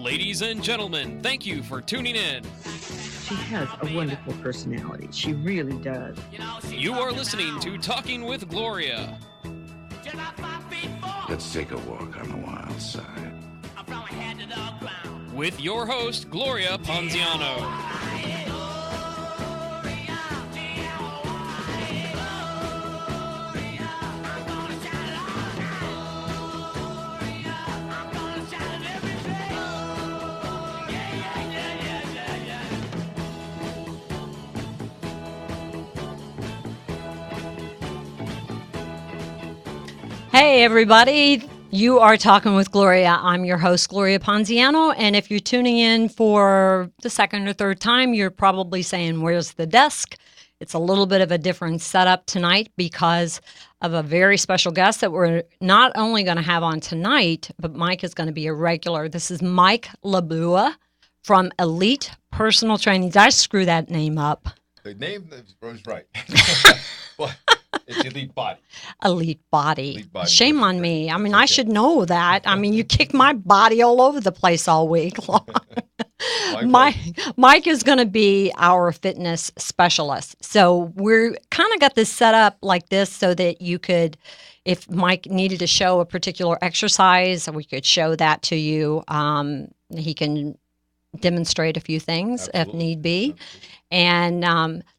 Ladies and gentlemen, thank you for tuning in. She has a wonderful personality. She really does. You are listening to Talking with Gloria. Let's take a walk on the wild side. With your host, Gloria Ponziano. Hey, everybody. You are talking with Gloria. I'm your host, Gloria Ponziano. And if you're tuning in for the second or third time, you're probably saying, where's the desk? It's a little bit of a different setup tonight because of a very special guest that we're not only going to have on tonight, but Mike is going to be a regular. This is Mike LaBua from Elite Personal Training. Did I screw that name up? The name was right. Well, it's Elite Body. Elite Body. Elite Body. Shame on me. I mean, Okay. I should know that. I mean, you kick my body all over the place all week long. Mike is going to be our fitness specialist. So we're kind of got this set up like this so that you could, if Mike needed to show a particular exercise, we could show that to you. He can demonstrate a few things if need be. And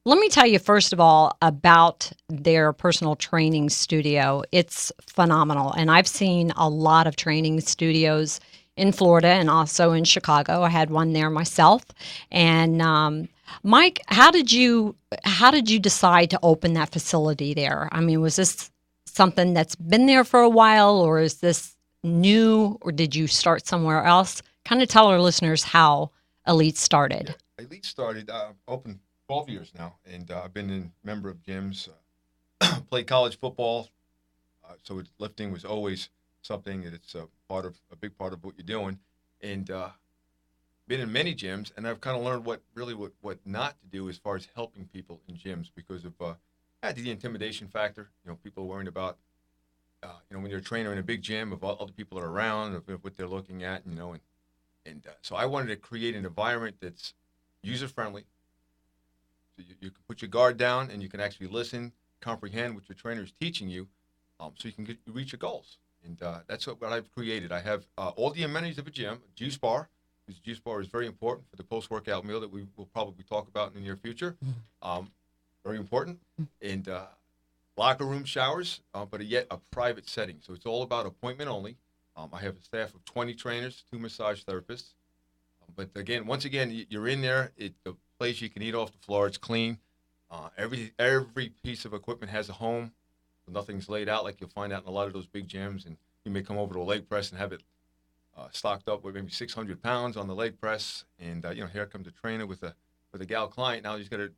let me tell you, first of all, about their personal training studio. It's phenomenal. And I've seen a lot of training studios in Florida and also in Chicago. I had one there myself. And Mike, how did you decide to open that facility there? I mean, was this something that's been there for a while, or is this new, or did you start somewhere else? Kind of tell our listeners how Elite started. Yeah, Elite started, open 12 years now, and I've been a member of gyms, played college football, so lifting was always something that it's a big part of what you're doing, and been in many gyms, and I've kind of learned what not to do as far as helping people in gyms because of the intimidation factor. You know, people are worrying about, when you're a trainer in a big gym, if other people are around, of what they're looking at, and so I wanted to create an environment that's user-friendly. So you can put your guard down and you can actually listen, comprehend what your trainer is teaching you, so you can reach your goals. And that's what I've created. I have all the amenities of a gym, a juice bar, because juice bar is very important for the post-workout meal that we will probably talk about in the near future. Very important. And locker room showers, but yet a private setting. So it's all about appointment only. I have a staff of 20 trainers, 2 massage therapists. But once again, you're in there. It's a place you can eat off the floor. It's clean. Every piece of equipment has a home. So nothing's laid out like you'll find out in a lot of those big gyms. And you may come over to a leg press and have it stocked up with maybe 600 pounds on the leg press. And here comes a trainer with a gal client. Now he's got to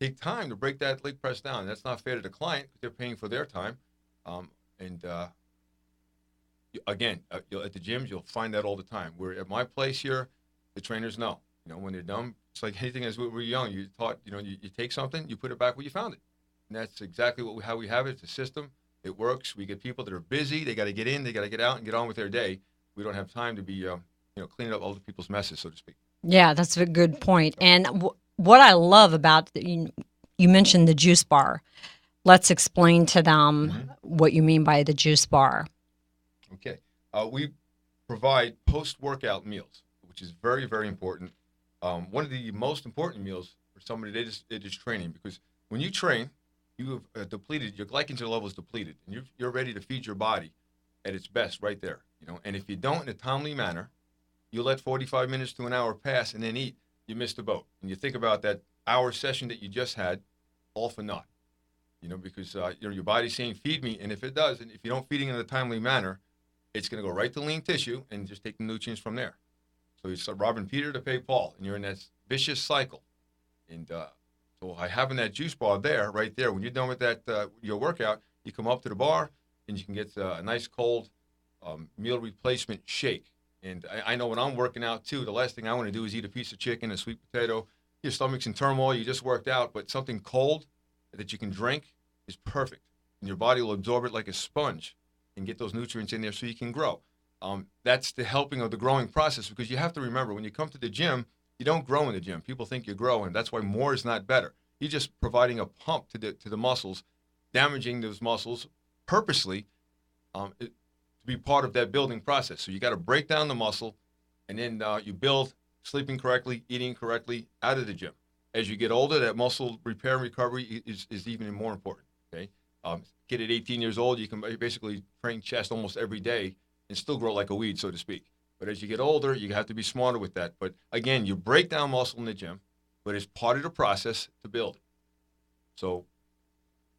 take time to break that leg press down. That's not fair to the client because they're paying for their time. Again, at the gyms, you'll find that all the time. Where at my place here, the trainers know. When they're done, it's like anything as we were young. You taught, you take something, you put it back where you found it. And that's exactly how we have it. It's a system. It works. We get people that are busy. They got to get in. They got to get out and get on with their day. We don't have time to be, cleaning up other people's messes, so to speak. Yeah, that's a good point. And what I love about, you mentioned the juice bar. Let's explain to them what you mean by the juice bar. Okay. We provide post-workout meals, which is very, very important. One of the most important meals for somebody that is training, because when you train, you have depleted, your glycogen level is depleted, and you're ready to feed your body at its best right there. And if you don't in a timely manner, you let 45 minutes to an hour pass and then eat, you missed the boat. And you think about that hour session that you just had, all for naught. Because your body's saying, feed me, and if it does, and if you don't feed it in a timely manner, it's going to go right to lean tissue and just take the nutrients from there. So it's robbing Peter to pay Paul, and you're in that vicious cycle. And so having that juice bar right there, when you're done with that your workout, you come up to the bar and you can get a nice cold meal replacement shake. And I know when I'm working out too, the last thing I want to do is eat a piece of chicken, a sweet potato. Your stomach's in turmoil, you just worked out, but something cold that you can drink is perfect. And your body will absorb it like a sponge and get those nutrients in there so you can grow. that's the helping of the growing process, because you have to remember, when you come to the gym, you don't grow in the gym. People think you're growing. That's why more is not better. You're just providing a pump to the muscles, damaging those muscles purposely to be part of that building process. So you got to break down the muscle, and then you build sleeping correctly, eating correctly out of the gym. As you get older, that muscle repair and recovery is even more important. Okay, kid at 18 years old, you can basically train chest almost every day and still grow like a weed, so to speak. But as you get older, you have to be smarter with that. But again, you break down muscle in the gym, but it's part of the process to build it. So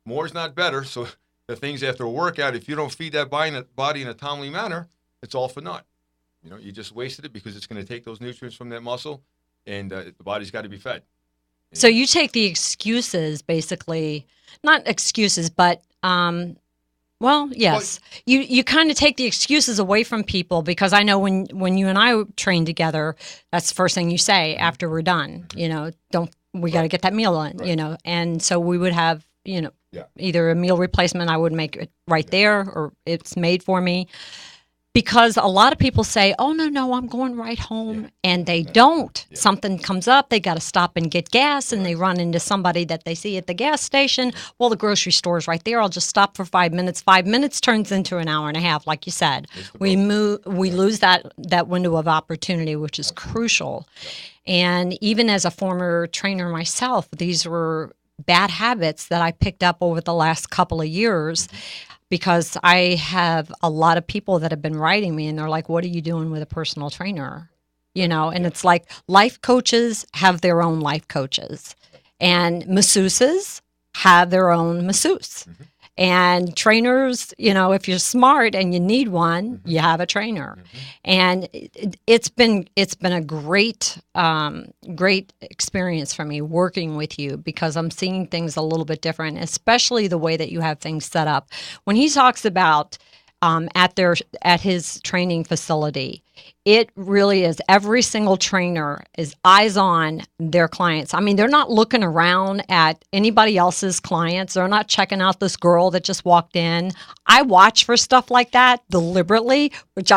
more is not better. So the things after a workout, if you don't feed that body in a timely manner, it's all for naught. You just wasted it, because it's going to take those nutrients from that muscle, and the body's got to be fed. So you take the excuses, basically, not excuses, but well, yes, you kind of take the excuses away from people, because I know when you and I train together, that's the first thing you say after we're done. We got to get that meal in. And so we would have either a meal replacement, I would make it right there, or it's made for me. Because a lot of people say, oh, no, I'm going right home. And they don't. Something comes up, they got to stop and get gas, and they run into somebody that they see at the gas station. Well, the grocery store's right there. I'll just stop for 5 minutes. 5 minutes turns into an hour and a half, like you said. We lose that window of opportunity, which is crucial. And even as a former trainer myself, these were bad habits that I picked up over the last couple of years. Because I have a lot of people that have been writing me, and they're like, what are you doing with a personal trainer? And it's like, life coaches have their own life coaches, and masseuses have their own masseuse. And trainers, if you're smart and you need one, you have a trainer. And it's been a great experience for me working with you, because I'm seeing things a little bit different, especially the way that you have things set up. When he talks about at his training facility, it really is, every single trainer is eyes on their clients. I mean, they're not looking around at anybody else's clients. They're not checking out this girl that just walked in. I watch for stuff like that deliberately, which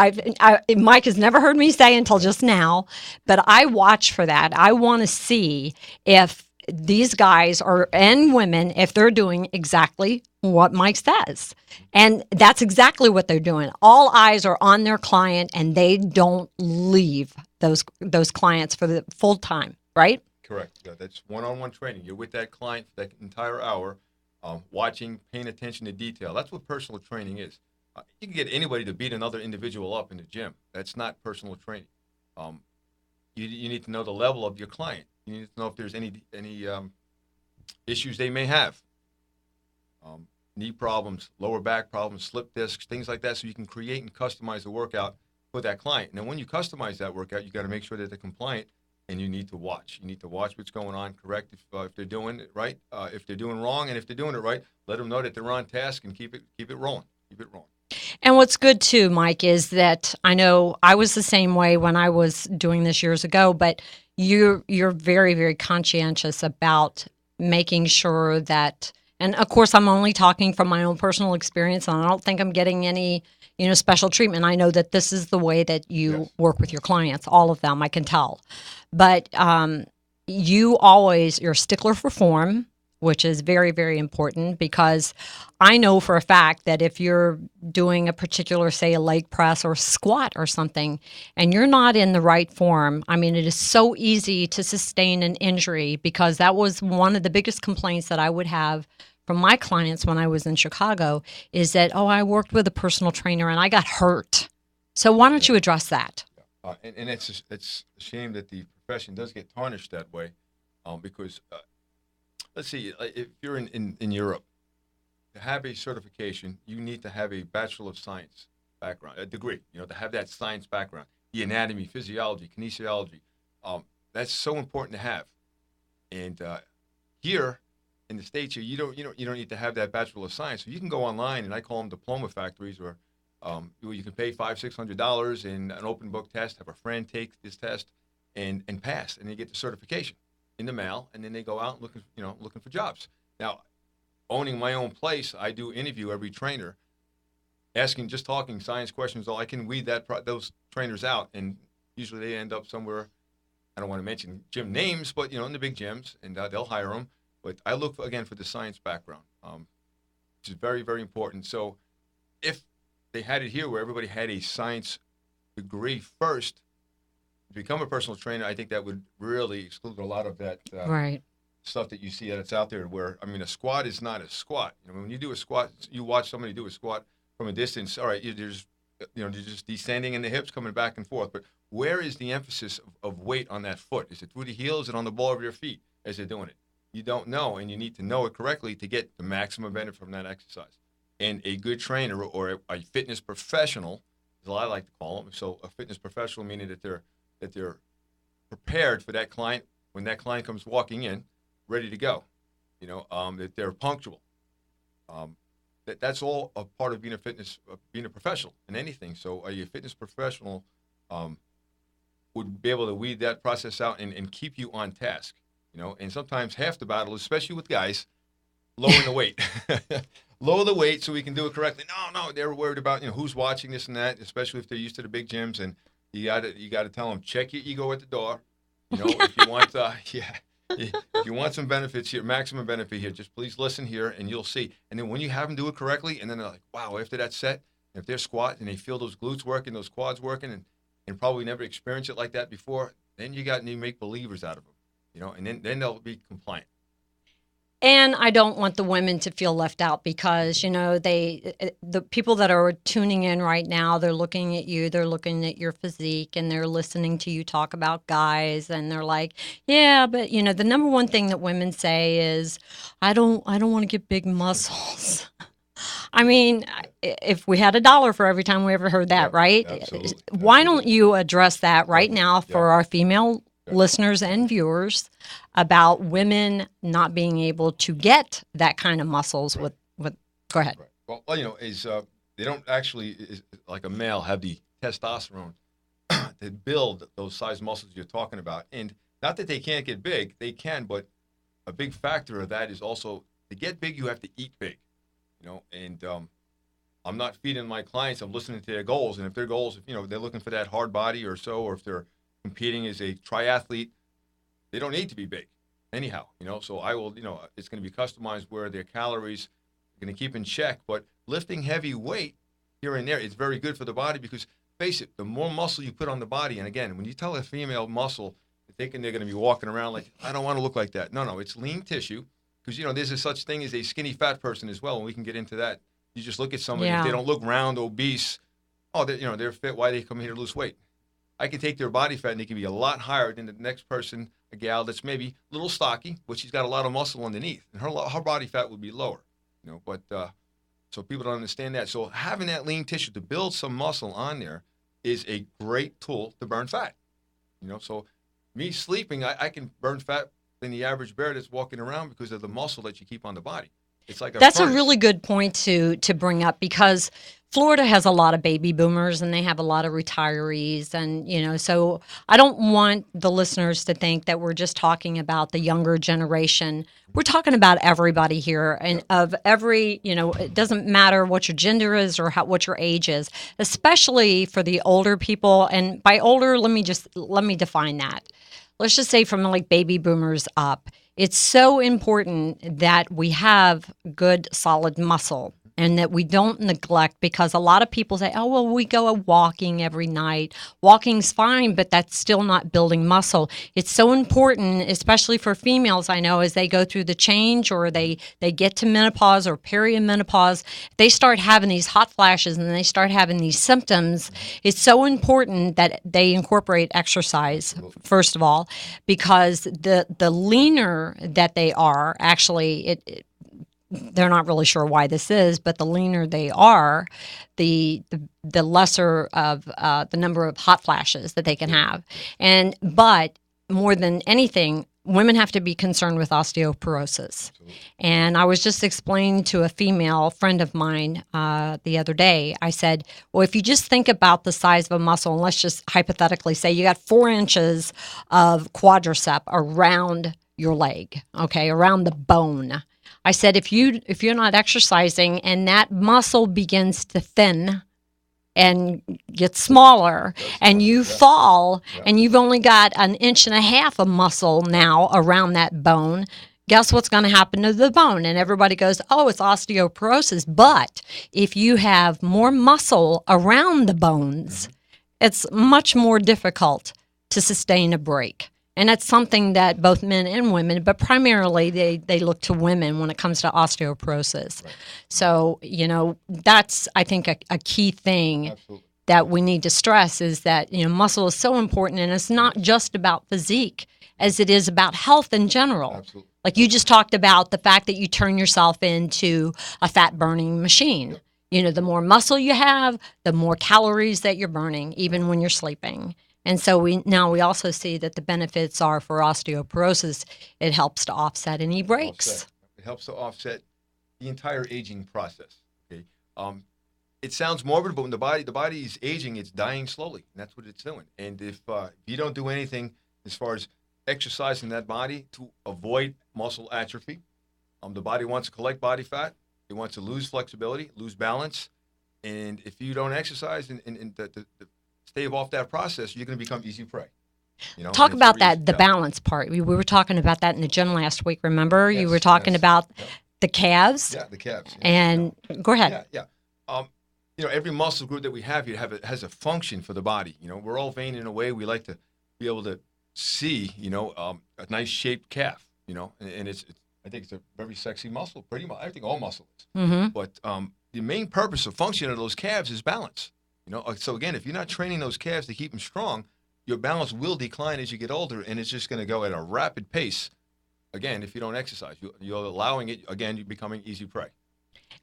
Mike has never heard me say until just now, but I watch for that. I want to see if these guys and women, if they're doing exactly what Mike says. And that's exactly what they're doing. All eyes are on their client, and they don't leave those clients for the full time, right? Correct. Yeah, that's one-on-one training. You're with that client for that entire hour, watching, paying attention to detail. That's what personal training is. You can get anybody to beat another individual up in the gym. That's not personal training. You need to know the level of your client. You need to know if there's any issues they may have. Knee problems, lower back problems, slip discs, things like that, so you can create and customize the workout for that client. And then when you customize that workout, you got to make sure that they're compliant, and you need to watch. You need to watch what's going on, correct if they're doing it right, if they're doing wrong, and if they're doing it right, let them know that they're on task, and keep it rolling. Keep it rolling. And what's good too, Mike, is that I know I was the same way when I was doing this years ago, but you're very, very conscientious about making sure that, and of course I'm only talking from my own personal experience, and I don't think I'm getting any, special treatment. I know that this is the way that you work with your clients, all of them, I can tell. But you're a stickler for form, which is very, very important, because I know for a fact that if you're doing a particular, say, a leg press or squat or something, and you're not in the right form, I mean, it is so easy to sustain an injury, because that was one of the biggest complaints that I would have from my clients when I was in Chicago, is that, I worked with a personal trainer and I got hurt. So why don't you address that? And it's a shame that the profession does get tarnished that way, because let's see, if you're in Europe, to have a certification, you need to have a Bachelor of Science background, a degree, to have that science background, the anatomy, physiology, kinesiology. That's so important to have. And here in the States, you don't need to have that Bachelor of Science. So you can go online, and I call them diploma factories, where you can pay $500-$600 in an open book test, have a friend take this test, and pass, and you get the certification in the mail, and then they go out looking for jobs. Now, owning my own place, I do interview every trainer just talking science questions, all I can weed those trainers out, and usually they end up somewhere. I don't want to mention gym names, but in the big gyms, and they'll hire them. But I look again for the science background, which is very, very important. So if they had it here where everybody had a science degree first to become a personal trainer, I think that would really exclude a lot of that Right. stuff that you see that's out there. Where a squat is not a squat. When you do a squat, you watch somebody do a squat from a distance. All right, you're just descending in the hips, coming back and forth. But where is the emphasis of weight on that foot? Is it through the heel? Is it on the ball of your feet as they're doing it? You don't know, and you need to know it correctly to get the maximum benefit from that exercise. And a good trainer or a fitness professional, is what I like to call them. So a fitness professional meaning that they're prepared for that client when that client comes walking in, ready to go. That they're punctual. That's all a part of being being a professional in anything. So a fitness professional would be able to weed that process out and keep you on task. And sometimes half the battle, especially with guys, lowering the weight. Lower the weight so we can do it correctly. No, they're worried about who's watching this and that, especially if they're used to the big gyms. And you got to tell them, check your ego at the door. If you want if you want some benefits here, maximum benefit here, just please listen here and you'll see. And then when you have them do it correctly, and then they're like, wow, after that set, if they're squatting and they feel those glutes working, those quads working, and probably never experienced it like that before, then you got to make believers out of them, and then they'll be compliant. And I don't want the women to feel left out because, the people that are tuning in right now, they're looking at you, they're looking at your physique, and they're listening to you talk about guys, and they're like, yeah, but, the number one thing that women say is, I don't want to get big muscles. I mean, if we had $1 for every time we ever heard that, right? Absolutely. Why don't you address that right now for our female listeners and viewers about women not being able to get that kind of muscles with go ahead. Right. Well, they don't actually, like a male, have the testosterone to build those size muscles you're talking about. And not that they can't get big, they can, but a big factor of that is also to get big, you have to eat big, and I'm not feeding my clients, I'm listening to their goals. And if their goals, they're looking for that hard body or so, or if they're competing as a triathlete, they don't need to be big anyhow, so I will, it's going to be customized where their calories are going to keep in check. But lifting heavy weight here and there, it's very good for the body because, face it, the more muscle you put on the body, and again, when you tell a female muscle, they're thinking they're going to be walking around like, I don't want to look like that. No, it's lean tissue because, there's a such thing as a skinny fat person as well, and we can get into that. You just look at somebody, if they don't look round, obese, they're fit, why they come here to lose weight? I can take their body fat and they can be a lot higher than the next person, a gal that's maybe a little stocky, but she's got a lot of muscle underneath, and her body fat would be lower, But so people don't understand that. So having that lean tissue to build some muscle on there is a great tool to burn fat, So me sleeping, I can burn fat than the average bear that's walking around because of the muscle that you keep on the body. It's like that's a really good point to bring up because Florida has a lot of baby boomers and they have a lot of retirees. And, so I don't want the listeners to think that we're just talking about the younger generation. We're talking about everybody here and of every, it doesn't matter what your gender is or what your age is, especially for the older people. And by older, let me define that. Let's just say from like baby boomers up. It's so important that we have good, solid muscle and that we don't neglect because a lot of people say, oh, well, we go walking every night. Walking's fine, but that's still not building muscle. It's so important, especially for females, I know, as they go through the change or they get to menopause or perimenopause, they start having these hot flashes and they start having these symptoms. It's so important that they incorporate exercise, first of all, because the leaner that they are, actually, they're not really sure why this is, but the leaner they are, the lesser of the number of hot flashes that they can have. But more than anything, women have to be concerned with osteoporosis. Absolutely. And I was just explaining to a female friend of mine the other day, I said, well, if you just think about the size of a muscle, and let's just hypothetically say you got 4 inches of quadricep around your leg, okay, around the bone. I said, if you're not exercising and that muscle begins to thin and get smaller and you fall and you've only got an inch and a half of muscle now around that bone, guess what's going to happen to the bone? And everybody goes, oh, it's osteoporosis. But if you have more muscle around the bones, it's much more difficult to sustain a break. And that's something that both men and women, but primarily they look to women when it comes to osteoporosis. Right. So, that's, I think, a key thing Absolutely. that we need to stress is that, muscle is so important, and it's not just about physique as it is about health in general. Absolutely. Like you just talked about the fact that you turn yourself into a fat burning machine. The more muscle you have, the more calories that you're burning, even when you're sleeping. And so we also see that the benefits are for osteoporosis. It helps to offset any breaks. It helps to offset the entire aging process. Okay, it sounds morbid, but when the body is aging, it's dying slowly, and that's what it's doing. And if you don't do anything as far as exercising that body to avoid muscle atrophy, the body wants to collect body fat. It wants to lose flexibility, lose balance, and if you don't exercise and stave off that process, you're going to become easy prey. Talk about that, the balance part. We were talking about that in the gym last week, remember? Yes, you were talking about the calves. Yeah, the calves. And go ahead. Yeah. Every muscle group that we have here has a function for the body. We're all vain in a way. We like to be able to see, a nice shaped calf, and it's I think it's a very sexy muscle, pretty much. I think all muscle is. Mm-hmm. But the main purpose of function of those calves is balance. So again, if you're not training those calves to keep them strong, your balance will decline as you get older, and it's just going to go at a rapid pace. Again, if you don't exercise, you're allowing it. Again, you're becoming easy prey.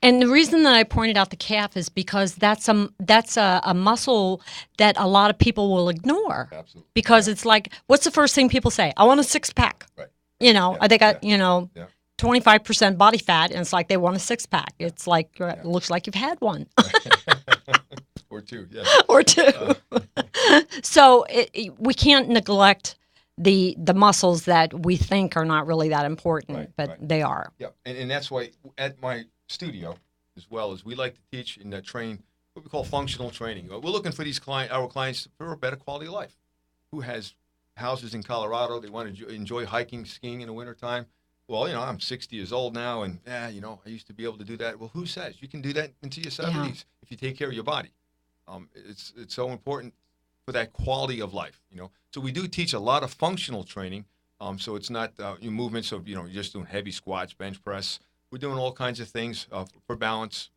And the reason that I pointed out the calf is because that's a muscle that a lot of people will ignore. Absolutely. Because it's like, what's the first thing people say? I want a six pack. Right. They got 25% body fat, and it's like they want a six pack. It's like it looks like you've had one. Or two, yeah. Or two. So we can't neglect the muscles that we think are not really that important, but they are. Yeah, and that's why at my studio, as well as we like to teach and train what we call functional training. We're looking for our clients for a better quality of life. Who has houses in Colorado? They want to enjoy hiking, skiing in the wintertime. Well, I'm 60 years old now, and I used to be able to do that. Well, who says you can do that into your 70s if you take care of your body? It's so important for that quality of life. So we do teach a lot of functional training. So it's not your movements of you're just doing heavy squats, bench press. We're doing all kinds of things for balance,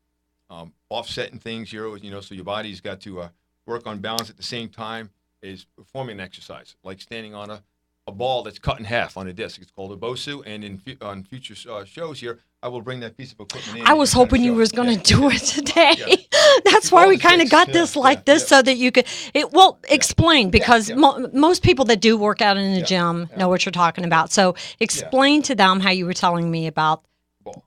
offsetting things here. So your body's got to work on balance at the same time as performing an exercise, like standing on a ball that's cut in half on a disc. It's called a BOSU, and on future shows here, I will bring that piece of equipment in. I was hoping you was going to do it today. Yeah. That's why we kind of got this like this so that you could. Explain, because most people that do work out in the gym know what you're talking about. So explain to them how you were telling me about. Ball.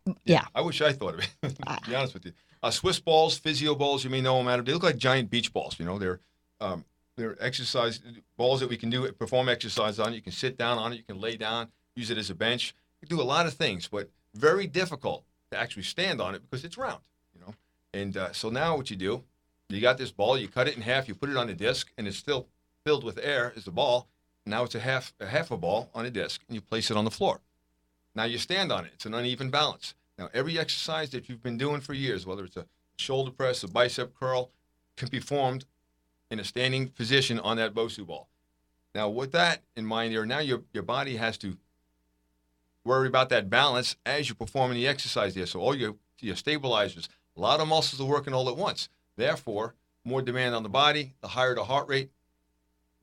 I wish I thought of it. To be honest with you, Swiss balls, physio balls. You may know them. They look like giant beach balls. They're exercise balls that we can perform exercise on. You can sit down on it. You can lay down, use it as a bench. You can do a lot of things, but very difficult to actually stand on it because it's round. And so now what you do, you got this ball. You cut it in half. You put it on a disc, and it's still filled with air as a ball. Now it's a half a ball on a disc, and you place it on the floor. Now you stand on it. It's an uneven balance. Now every exercise that you've been doing for years, whether it's a shoulder press, a bicep curl, can be performed in a standing position on that BOSU ball. Now with that in mind here, now your body has to worry about that balance as you're performing the exercise there. So all your stabilizers, a lot of muscles are working all at once. Therefore, more demand on the body, the higher the heart rate,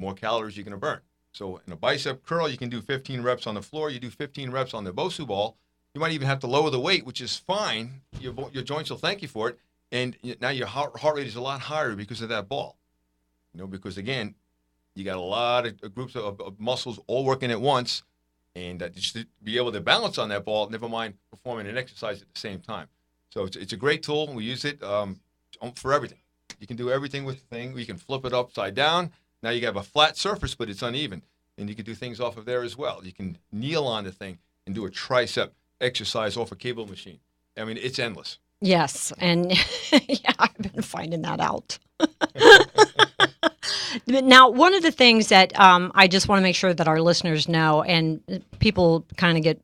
more calories you're going to burn. So in a bicep curl, you can do 15 reps on the floor. You do 15 reps on the BOSU ball. You might even have to lower the weight, which is fine. Your joints will thank you for it. And now your heart rate is a lot higher because of that ball. Because again, you got a lot of groups of muscles all working at once. And just to be able to balance on that ball, never mind performing an exercise at the same time. So it's a great tool. We use it for everything. You can do everything with the thing. You can flip it upside down. Now you have a flat surface, but it's uneven. And you can do things off of there as well. You can kneel on the thing and do a tricep exercise off a cable machine. I mean, it's endless. Yes, and yeah, I've been finding that out. Now, one of the things that I just want to make sure that our listeners know, and people kind of get,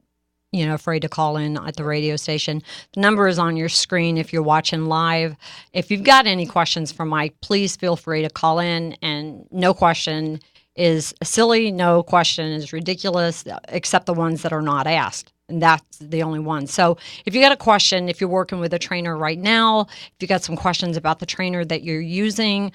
afraid to call in at the radio station. The number is on your screen if you're watching live. If you've got any questions for Mike, please feel free to call in. And no question is silly, no question is ridiculous, except the ones that are not asked. And that's the only one. So if you got a question, if you're working with a trainer right now, if you got some questions about the trainer that you're using,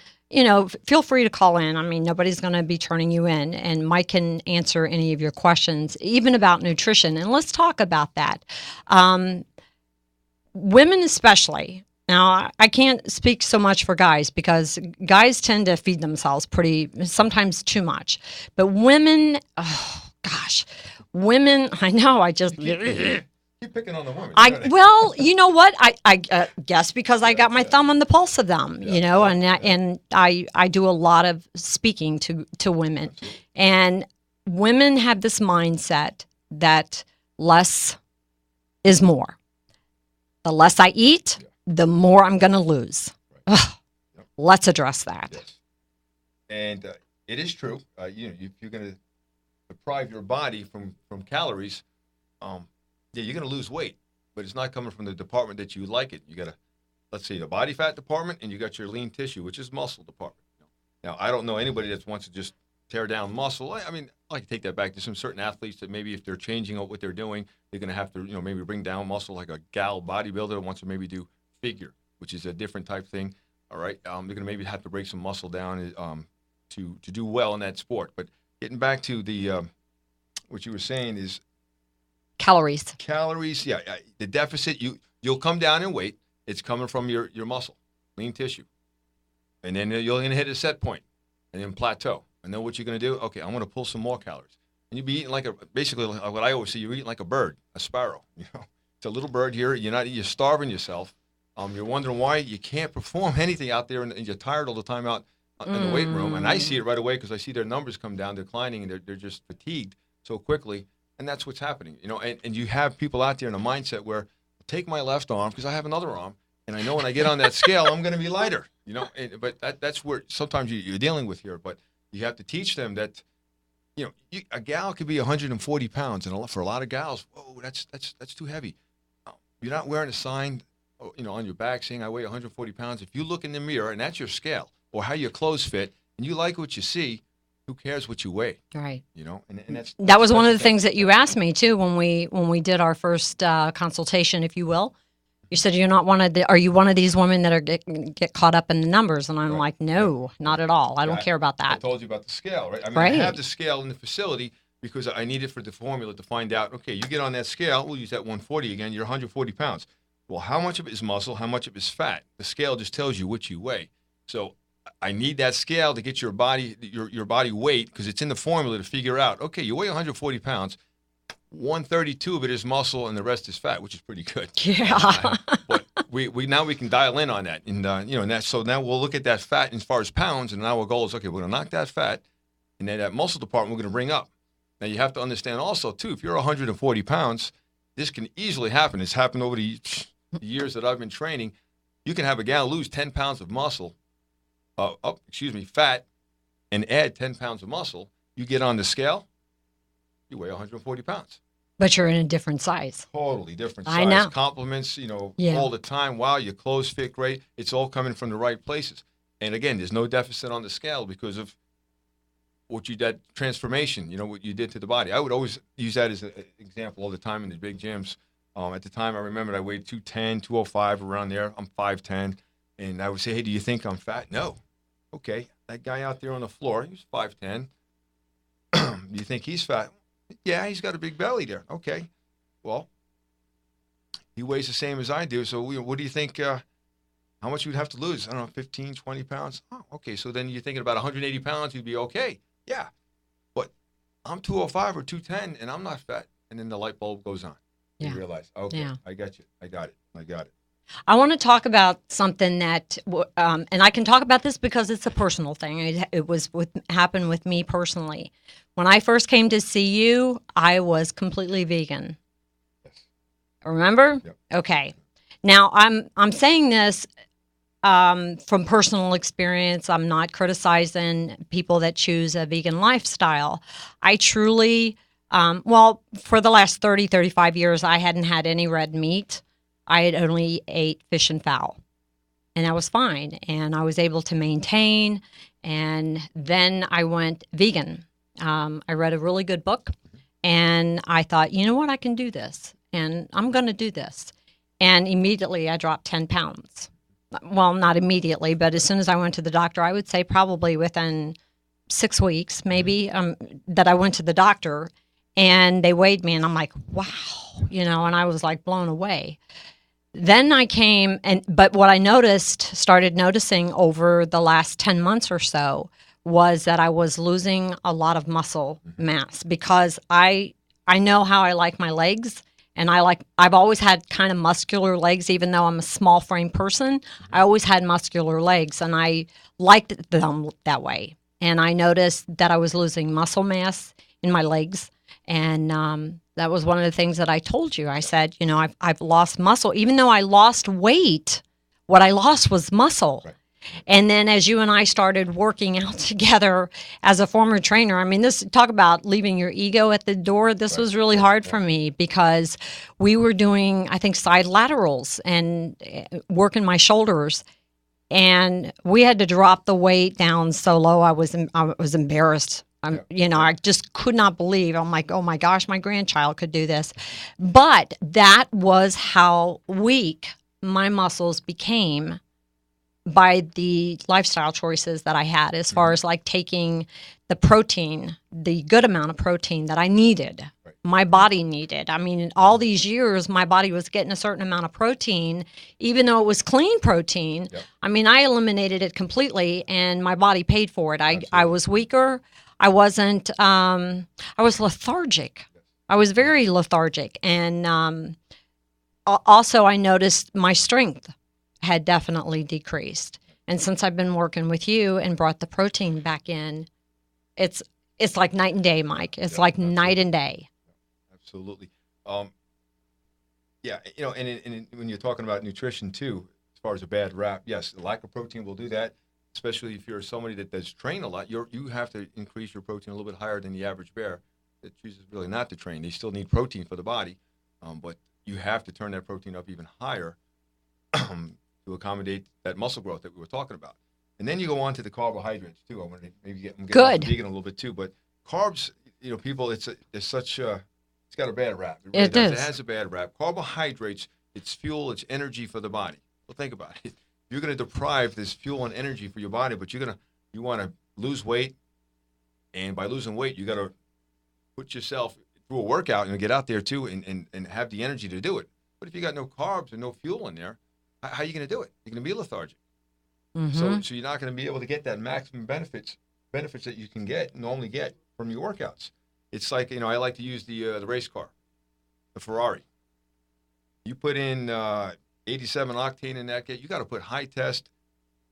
feel free to call in. I mean, nobody's going to be turning you in, and Mike can answer any of your questions, even about nutrition. And let's talk about that. Women especially. Now, I can't speak so much for guys because guys tend to feed themselves sometimes too much. But women, oh gosh, women, I know, I just... Keep picking on the woman. Well, you know what? I guess because I got my thumb on the pulse of them, and I do a lot of speaking to women. Absolutely. And women have this mindset that less is more. The less I eat, the more I'm going to lose. Right. Yep. Let's address that. Yes. And it is true. If you're going to deprive your body from calories, you're going to lose weight, but it's not coming from the department that you like it. You got let's say, the body fat department, and you got your lean tissue, which is muscle department. Now, I don't know anybody that wants to just tear down muscle. I mean, I like to take that back to some certain athletes that maybe if they're changing what they're doing, they're going to have to, maybe bring down muscle, like a gal bodybuilder that wants to maybe do figure, which is a different type thing. All right, they're going to maybe have to break some muscle down to do well in that sport. But getting back to the what you were saying is Calories. Yeah. The deficit, you'll come down in weight. It's coming from your muscle, lean tissue, and then you're going to hit a set point, and then plateau. And then what you're going to do? Okay, I'm going to pull some more calories, and you'll be eating basically what I always say. You're eating like a bird, a sparrow. It's a little bird here. You're starving yourself. You're wondering why you can't perform anything out there, and you're tired all the time out in the weight room. And I see it right away because I see their numbers come down, declining, and they're just fatigued so quickly. And that's what's happening, and you have people out there in a mindset where take my left arm because I have another arm, and I know when I get on that scale, I'm going to be lighter, but that's where sometimes you're dealing with here. But you have to teach them that, a gal could be 140 pounds, and for a lot of gals, whoa, that's too heavy. You're not wearing a sign, on your back saying I weigh 140 pounds. If you look in the mirror and that's your scale or how your clothes fit, and you like what you see, who cares what you weigh? Right. And that was one of the things that you asked me too when we did our first consultation, if you will. You said you're not are you one of these women that are get caught up in the numbers? And I'm like, no, not at all. I don't care about that. I told you about the scale, right? I mean, right. I have the scale in the facility because I need it for the formula to find out, okay, you get on that scale, we'll use that 140 again, you're 140 pounds. Well, how much of it is muscle? How much of it is fat? The scale just tells you what you weigh. So I need that scale to get your body weight because it's in the formula to figure out, okay, you weigh 140 pounds, 132 of it is muscle and the rest is fat, which is pretty good. Yeah. But we now we can dial in on that. And, so now we'll look at that fat as far as pounds, and now our goal is, okay, we're going to knock that fat, and then that muscle department we're going to bring up. Now you have to understand also, too, if you're 140 pounds, this can easily happen. It's happened over the years that I've been training. You can have a gal lose 10 pounds of muscle, fat, and add 10 pounds of muscle. You get on the scale, you weigh 140 pounds. But you're in a different size. Totally different size. I know. Compliments, all the time. Wow, your clothes fit great. It's all coming from the right places. And again, there's no deficit on the scale because of that transformation, what you did to the body. I would always use that as an example all the time in the big gyms. At the time, I remembered I weighed 210, 205, around there. I'm 5'10". And I would say, hey, do you think I'm fat? No. Okay, that guy out there on the floor, he's 5'10". Do you think he's fat? Yeah, he's got a big belly there. Okay, well, he weighs the same as I do. So what do you think, how much you'd have to lose? I don't know, 15, 20 pounds? Oh, okay, so then you're thinking about 180 pounds, you'd be okay. Yeah, but I'm 205 or 210, and I'm not fat. And then the light bulb goes on. Yeah. You realize, okay, yeah. I got you. I got it. I want to talk about something that, and I can talk about this because it's a personal thing. It happened with me personally. When I first came to see you, I was completely vegan. Yes. Remember? Yep. Okay. Now I'm saying this from personal experience. I'm not criticizing people that choose a vegan lifestyle. I truly, well, for the last 30, 35 years, I hadn't had any red meat. I had only ate fish and fowl, and that was fine. And I was able to maintain. And then I went vegan. I read a really good book, and I thought, you know what, I can do this, and I'm going to do this. And immediately I dropped 10 pounds. Well, not immediately, but as soon as I went to the doctor, I would say probably within 6 weeks, maybe, that I went to the doctor and they weighed me, and I'm like, wow, and I was like blown away. Then I came but what I started noticing over the last 10 months or so was that I was losing a lot of muscle mass because I know how I like my legs. And I've always had kind of muscular legs, even though I'm a small frame person. I always had muscular legs, and I liked them that way. And I noticed that I was losing muscle mass in my legs. And that was one of the things that I told you. I said, I've lost muscle. Even though I lost weight, what I lost was muscle. Right. And then as you and I started working out together as a former trainer, I mean, talk about leaving your ego at the door. This was really hard for me because we were doing, I think, side laterals and working my shoulders. And we had to drop the weight down so low I was embarrassed. I just could not believe. I'm like, oh my gosh, my grandchild could do this. But that was how weak my muscles became by the lifestyle choices that I had, as far as like taking the protein, the good amount of protein that I needed, my body needed. I mean, in all these years, my body was getting a certain amount of protein, even though it was clean protein. Yep. I mean, I eliminated it completely, and my body paid for it. I was weaker. I wasn't, I was lethargic. I was very lethargic. And also I noticed my strength had definitely decreased. And since I've been working with you and brought the protein back in, it's like night and day, Mike. It's like night and day. Absolutely. Yeah, and when you're talking about nutrition too, as far as a bad rap, yes, the lack of protein will do that, especially if you're somebody that does train a lot. You have to increase your protein a little bit higher than the average bear that chooses really not to train. They still need protein for the body, but you have to turn that protein up even higher to accommodate that muscle growth that we were talking about. And then you go on to the carbohydrates too. I want to maybe get off the vegan a little bit too, but carbs, people, it's got a bad rap. It really does. It has a bad rap. Carbohydrates, it's fuel, it's energy for the body. Well, think about it. You're going to deprive this fuel and energy for your body, but you want to lose weight, and by losing weight, you got to put yourself through a workout and get out there too, and have the energy to do it. But if you got no carbs and no fuel in there, how are you going to do it? You're going to be lethargic. Mm-hmm. So you're not going to be able to get that maximum benefits that you can normally get from your workouts. It's like, I like to use the race car, the Ferrari. You put in 87 octane in that, you got to put high test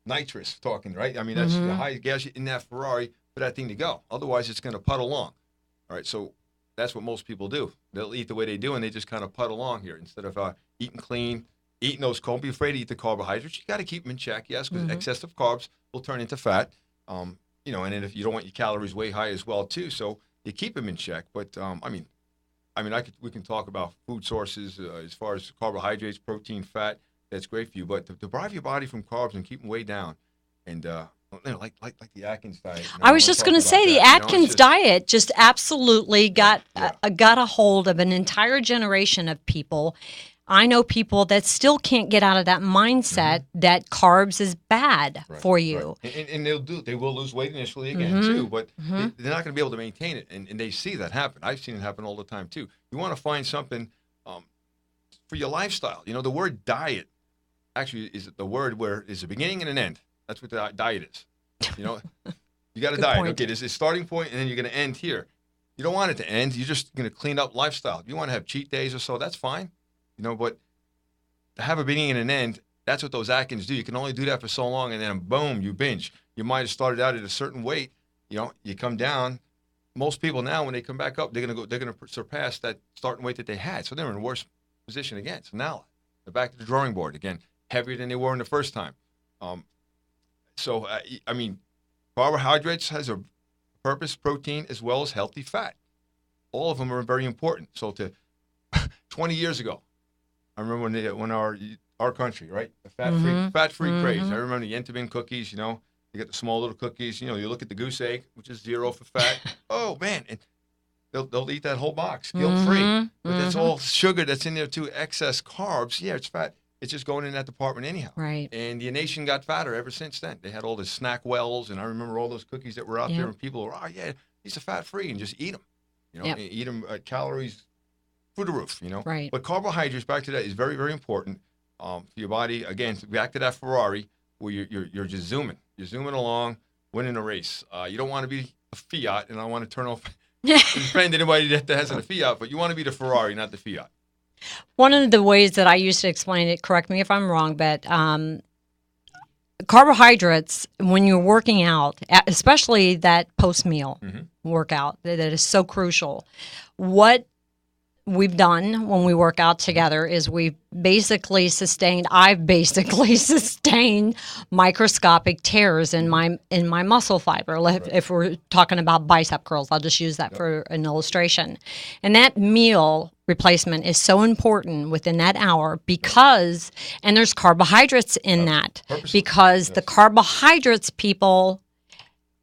nitrous, talking, right? I mean, that's the high gas in that Ferrari for that thing to go. Otherwise, it's going to putt along. All right, so that's what most people do. They'll eat the way they do, and they just kind of putt along here instead of eating clean. Eating those, don't be afraid to eat the carbohydrates. You got to keep them in check, yes, because excessive carbs will turn into fat. And then if you don't want your calories way high as well too, so you keep them in check. But we can talk about food sources as far as carbohydrates, protein, fat. That's great for you, but to deprive your body from carbs and keep them way down, and like the Atkins diet. I was just going to say the Atkins diet just absolutely got a hold of an entire generation of people. I know people that still can't get out of that mindset that carbs is bad for you. Right. And they will lose weight initially again too, but they're not going to be able to maintain it. And they see that happen. I've seen it happen all the time too. You want to find something for your lifestyle. The word diet actually is the word where is a beginning and an end. That's what the diet is. You got a diet. Point. Okay, there's a starting point, and then you're going to end here. You don't want it to end. You're just going to clean up lifestyle. If you want to have cheat days or so, that's fine. But to have a beginning and an end, that's what those Atkins do. You can only do that for so long, and then boom, you binge. You might have started out at a certain weight. You come down. Most people now, when they come back up, they're going to surpass that starting weight that they had. So they're in worse position again. So now they're back to the drawing board again, heavier than they were in the first time. So I mean, carbohydrates has a purpose, protein as well as healthy fat. All of them are very important. So 20 years ago, I remember when our country, right, the fat-free craze. I remember the Entenmann cookies. You know, you get the small little cookies. You know, you look at the goose egg, which is 0 for fat. Oh man, and they'll eat that whole box guilt-free. But that's all sugar that's in there too. Excess carbs. Yeah, it's fat. It's just going in that department anyhow. Right. And the nation got fatter ever since then. They had all the snack wells, and I remember all those cookies that were out there, and people were, oh yeah, these are fat-free, and just eat them. You know, eat them at calories through the roof. You know. Right. But carbohydrates, back to that, is very, very important for your body. Again, back to that Ferrari, where you're just zooming. You're zooming along, winning a race. You don't want to be a Fiat, and I want to turn off and offend anybody that has a Fiat, but you want to be the Ferrari, not the Fiat. One of the ways that I used to explain it, correct me if I'm wrong, but carbohydrates, when you're working out, especially that post-meal workout, that is so crucial. What we've done when we work out together is I've basically sustained microscopic tears in my muscle fiber. If we're talking about bicep curls, I'll just use that for an illustration. And that meal replacement is so important within that hour because, and there's carbohydrates in that, because the carbohydrates, people,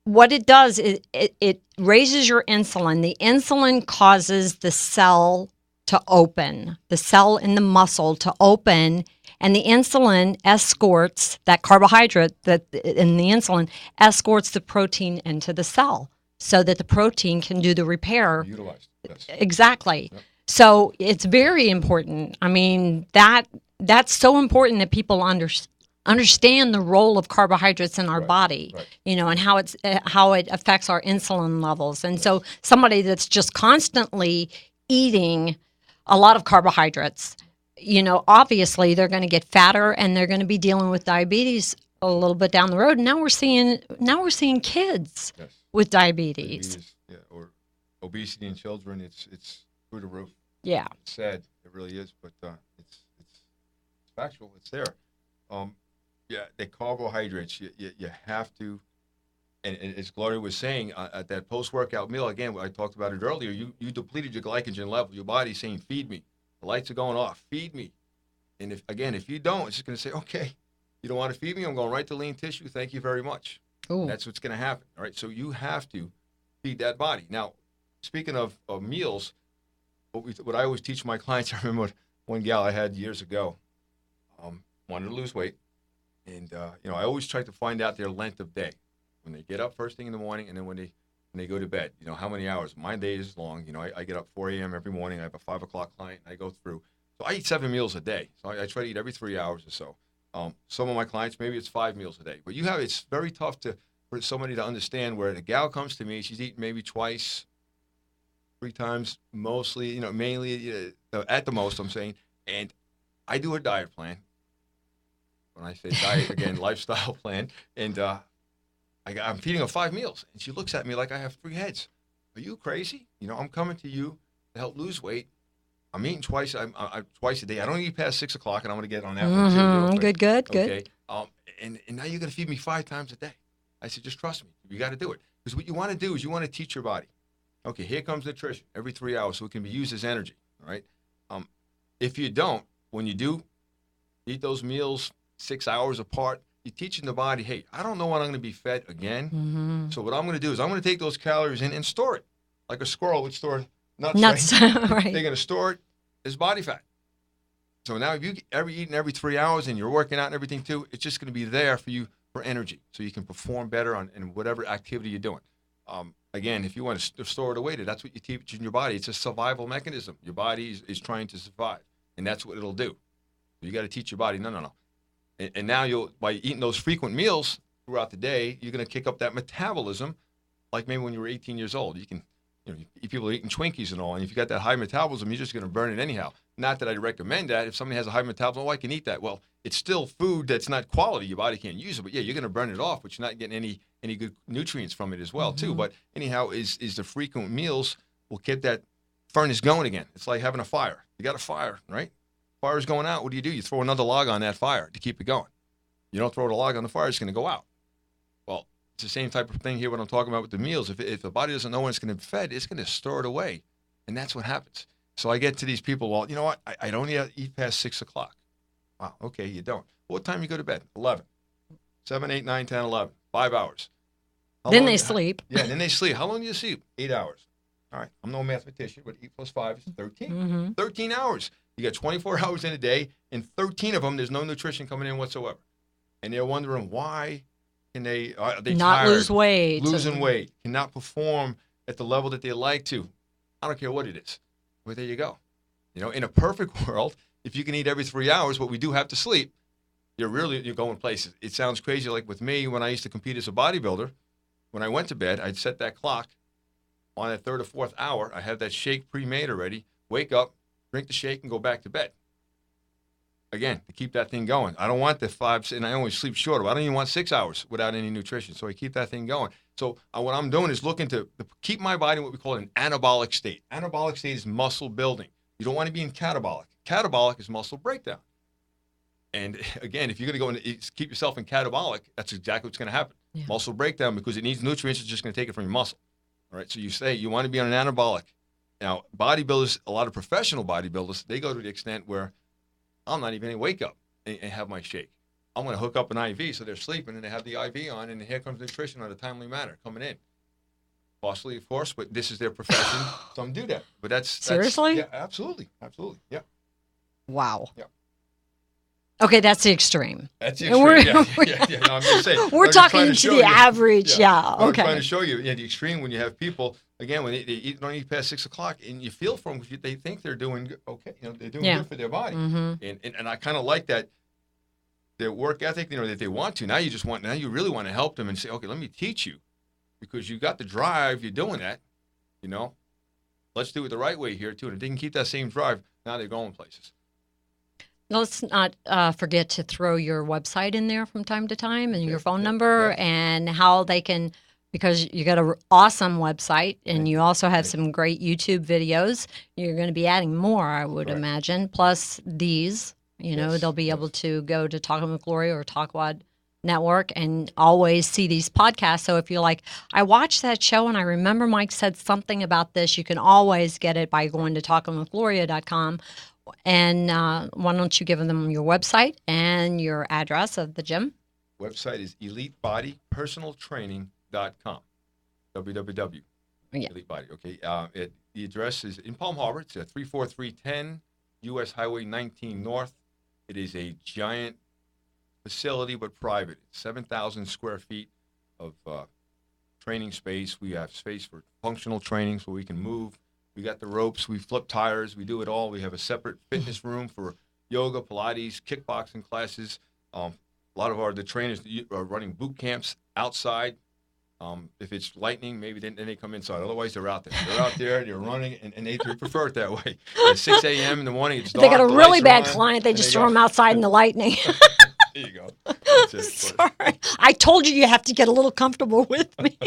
what it does is it raises your insulin. The insulin causes the cell to open, the cell in the muscle to open, and the insulin escorts that carbohydrate that in the insulin escorts the protein into the cell so that the protein can do the repair. Utilized. Yes. Exactly. Yep. So it's very important. I mean, that's so important that people understand the role of carbohydrates in our body, you know, and how it affects our insulin levels. And so somebody that's just constantly eating a lot of carbohydrates, you know, obviously they're going to get fatter and they're going to be dealing with diabetes a little bit down the road. And now we're seeing kids with diabetes. Or obesity in children. It's through the roof. Yeah. It's sad. It really is, but it's factual. It's there. The carbohydrates, you have to, and as Gloria was saying, at that post-workout meal, again, I talked about it earlier, you depleted your glycogen level. Your body's saying, feed me. The lights are going off. Feed me. And if you don't, it's just going to say, okay, you don't want to feed me? I'm going right to lean tissue. Thank you very much. That's what's going to happen. All right, so you have to feed that body. Now, speaking of meals, what I always teach my clients, I remember one gal I had years ago wanted to lose weight. And, I always try to find out their length of day. When they get up first thing in the morning and then when they go to bed, how many hours. My day is long. I get up 4 a.m. every morning. I have a 5 o'clock client. And I go through. So I eat 7 meals a day. So I try to eat every 3 hours or so. Some of my clients, maybe it's 5 meals a day. But it's very tough for somebody to understand where the gal comes to me, she's eating maybe twice, 3 times, mostly, mainly at the most, I'm saying. And I do a diet plan. When I say diet, again, lifestyle plan. And I'm feeding her 5 meals. And she looks at me like I have 3 heads. Are you crazy? I'm coming to you to help lose weight. I'm eating twice a day. I don't eat past 6 o'clock, and I'm going to get on that one too. Good. Okay. And now you're going to feed me 5 times a day. I said, just trust me. You got to do it. Because what you want to do is you want to teach your body. Okay, here comes nutrition every 3 hours so it can be used as energy. All right. If you don't, when you do eat those meals 6 hours apart, you're teaching the body, hey, I don't know when I'm going to be fed again. So what I'm going to do is I'm going to take those calories in and store it like a squirrel would store nuts. Right. They're going to store it as body fat. So now if you eating every 3 hours and you're working out and everything too, it's just going to be there for you for energy so you can perform better in whatever activity you're doing. Again, if you want to store it away, that's what you teach in your body. It's a survival mechanism. Your body is trying to survive, and that's what it'll do. You got to teach your body, no. And now by eating those frequent meals throughout the day, you're going to kick up that metabolism, like maybe when you were 18 years old. You can, people are eating Twinkies and all, and if you got that high metabolism, you're just going to burn it anyhow. Not that I recommend that. If somebody has a high metabolism, I can eat that. Well, it's still food that's not quality. Your body can't use it, but yeah, you're going to burn it off, but you're not getting any good nutrients from it as well, too. But anyhow, is the frequent meals will keep that furnace going again. It's like having a fire. You got a fire, right? Fire's going out. What do? You throw another log on that fire to keep it going. You don't throw the log on the fire, it's going to go out. Well, it's the same type of thing here when I'm talking about with the meals. If the body doesn't know when it's going to be fed, it's going to store it away. And that's what happens. So I get to these people, well, you know what? I don't eat past 6 o'clock. Wow, okay, you don't. What time you go to bed? 11. 7, 8, 9, 10, 11. 5 hours. Then they sleep. Yeah, then they sleep. How long do you sleep? 8 hours. All right, I'm no mathematician, but 8 plus 5 is 13. 13 hours. You got 24 hours in a day, and 13 of them, there's no nutrition coming in whatsoever. And they're wondering why can they, are they not tired, lose weight, losing weight, cannot perform at the level that they like to. I don't care what it is. Well, there you go. You know, in a perfect world, if you can eat every 3 hours, but we do have to sleep, you're going places. It sounds crazy, like with me when I used to compete as a bodybuilder. When I went to bed, I'd set that clock on that 3rd or 4th hour. I have that shake pre-made already. Wake up, drink the shake, and go back to bed. Again, to keep that thing going. I don't want the 5, and I always sleep shorter. I don't even want 6 hours without any nutrition. So I keep that thing going. So what I'm doing is looking to keep my body in what we call an anabolic state. Anabolic state is muscle building. You don't want to be in catabolic. Catabolic is muscle breakdown. And again, if you're going to go and keep yourself in catabolic, that's exactly what's going to happen. Yeah. Muscle breakdown, because it needs nutrients, it's just going to take it from your muscle. All right. So you say you want to be on an anabolic. Now, bodybuilders, a lot of professional bodybuilders, they go to the extent where I'm not even going to wake up and have my shake. I'm going to hook up an IV so they're sleeping and they have the IV on, and here comes nutrition on a timely manner coming in. Costly, of course, but this is their profession. Some do that. But that's seriously? Yeah, absolutely. Absolutely. Yeah. Wow. Yeah. Okay, that's the extreme. That's the extreme. Yeah. No, I'm just saying. We're talking to the average. Yeah. Okay. I'm trying to show you the extreme when you have people, again, when they don't eat past 6 o'clock, and you feel for them because they think they're doing okay. You know, they're doing good for their body. And I kind of like that, their work ethic, you know, that they want to. Now you really want to help them and say, okay, let me teach you, because you got the drive, you're doing that, you know. Let's do it the right way here, too. And if they can keep that same drive, now they're going places. Let's not forget to throw your website in there from time to time, and your phone number, and how they can, because you got an awesome website, and you also have some great YouTube videos. You're going to be adding more, I would imagine, plus these. You know, they'll be able to go to Talking with Gloria or Talkwad Network and always see these podcasts. So if you're like, I watched that show and I remember Mike said something about this, you can always get it by going to talkingwithgloria.com. And why don't you give them your website and your address of the gym? Website is elitebodypersonaltraining.com. www. Elite Body. Okay. The address is in Palm Harbor. It's at 34310 U.S. Highway 19 North. It is a giant facility, but private. 7,000 square feet of training space. We have space for functional training so we can move. We got the ropes. We flip tires. We do it all. We have a separate fitness room for yoga, Pilates, kickboxing classes. A lot of the trainers are running boot camps outside. If it's lightning, maybe then they come inside. Otherwise, they're out there. They're out there. They're running, and they prefer it that way. At 6 a.m. in the morning, it's dark. They got a really bad client. They just throw them outside in the lightning. There you go. That's it. Sorry. I told you have to get a little comfortable with me.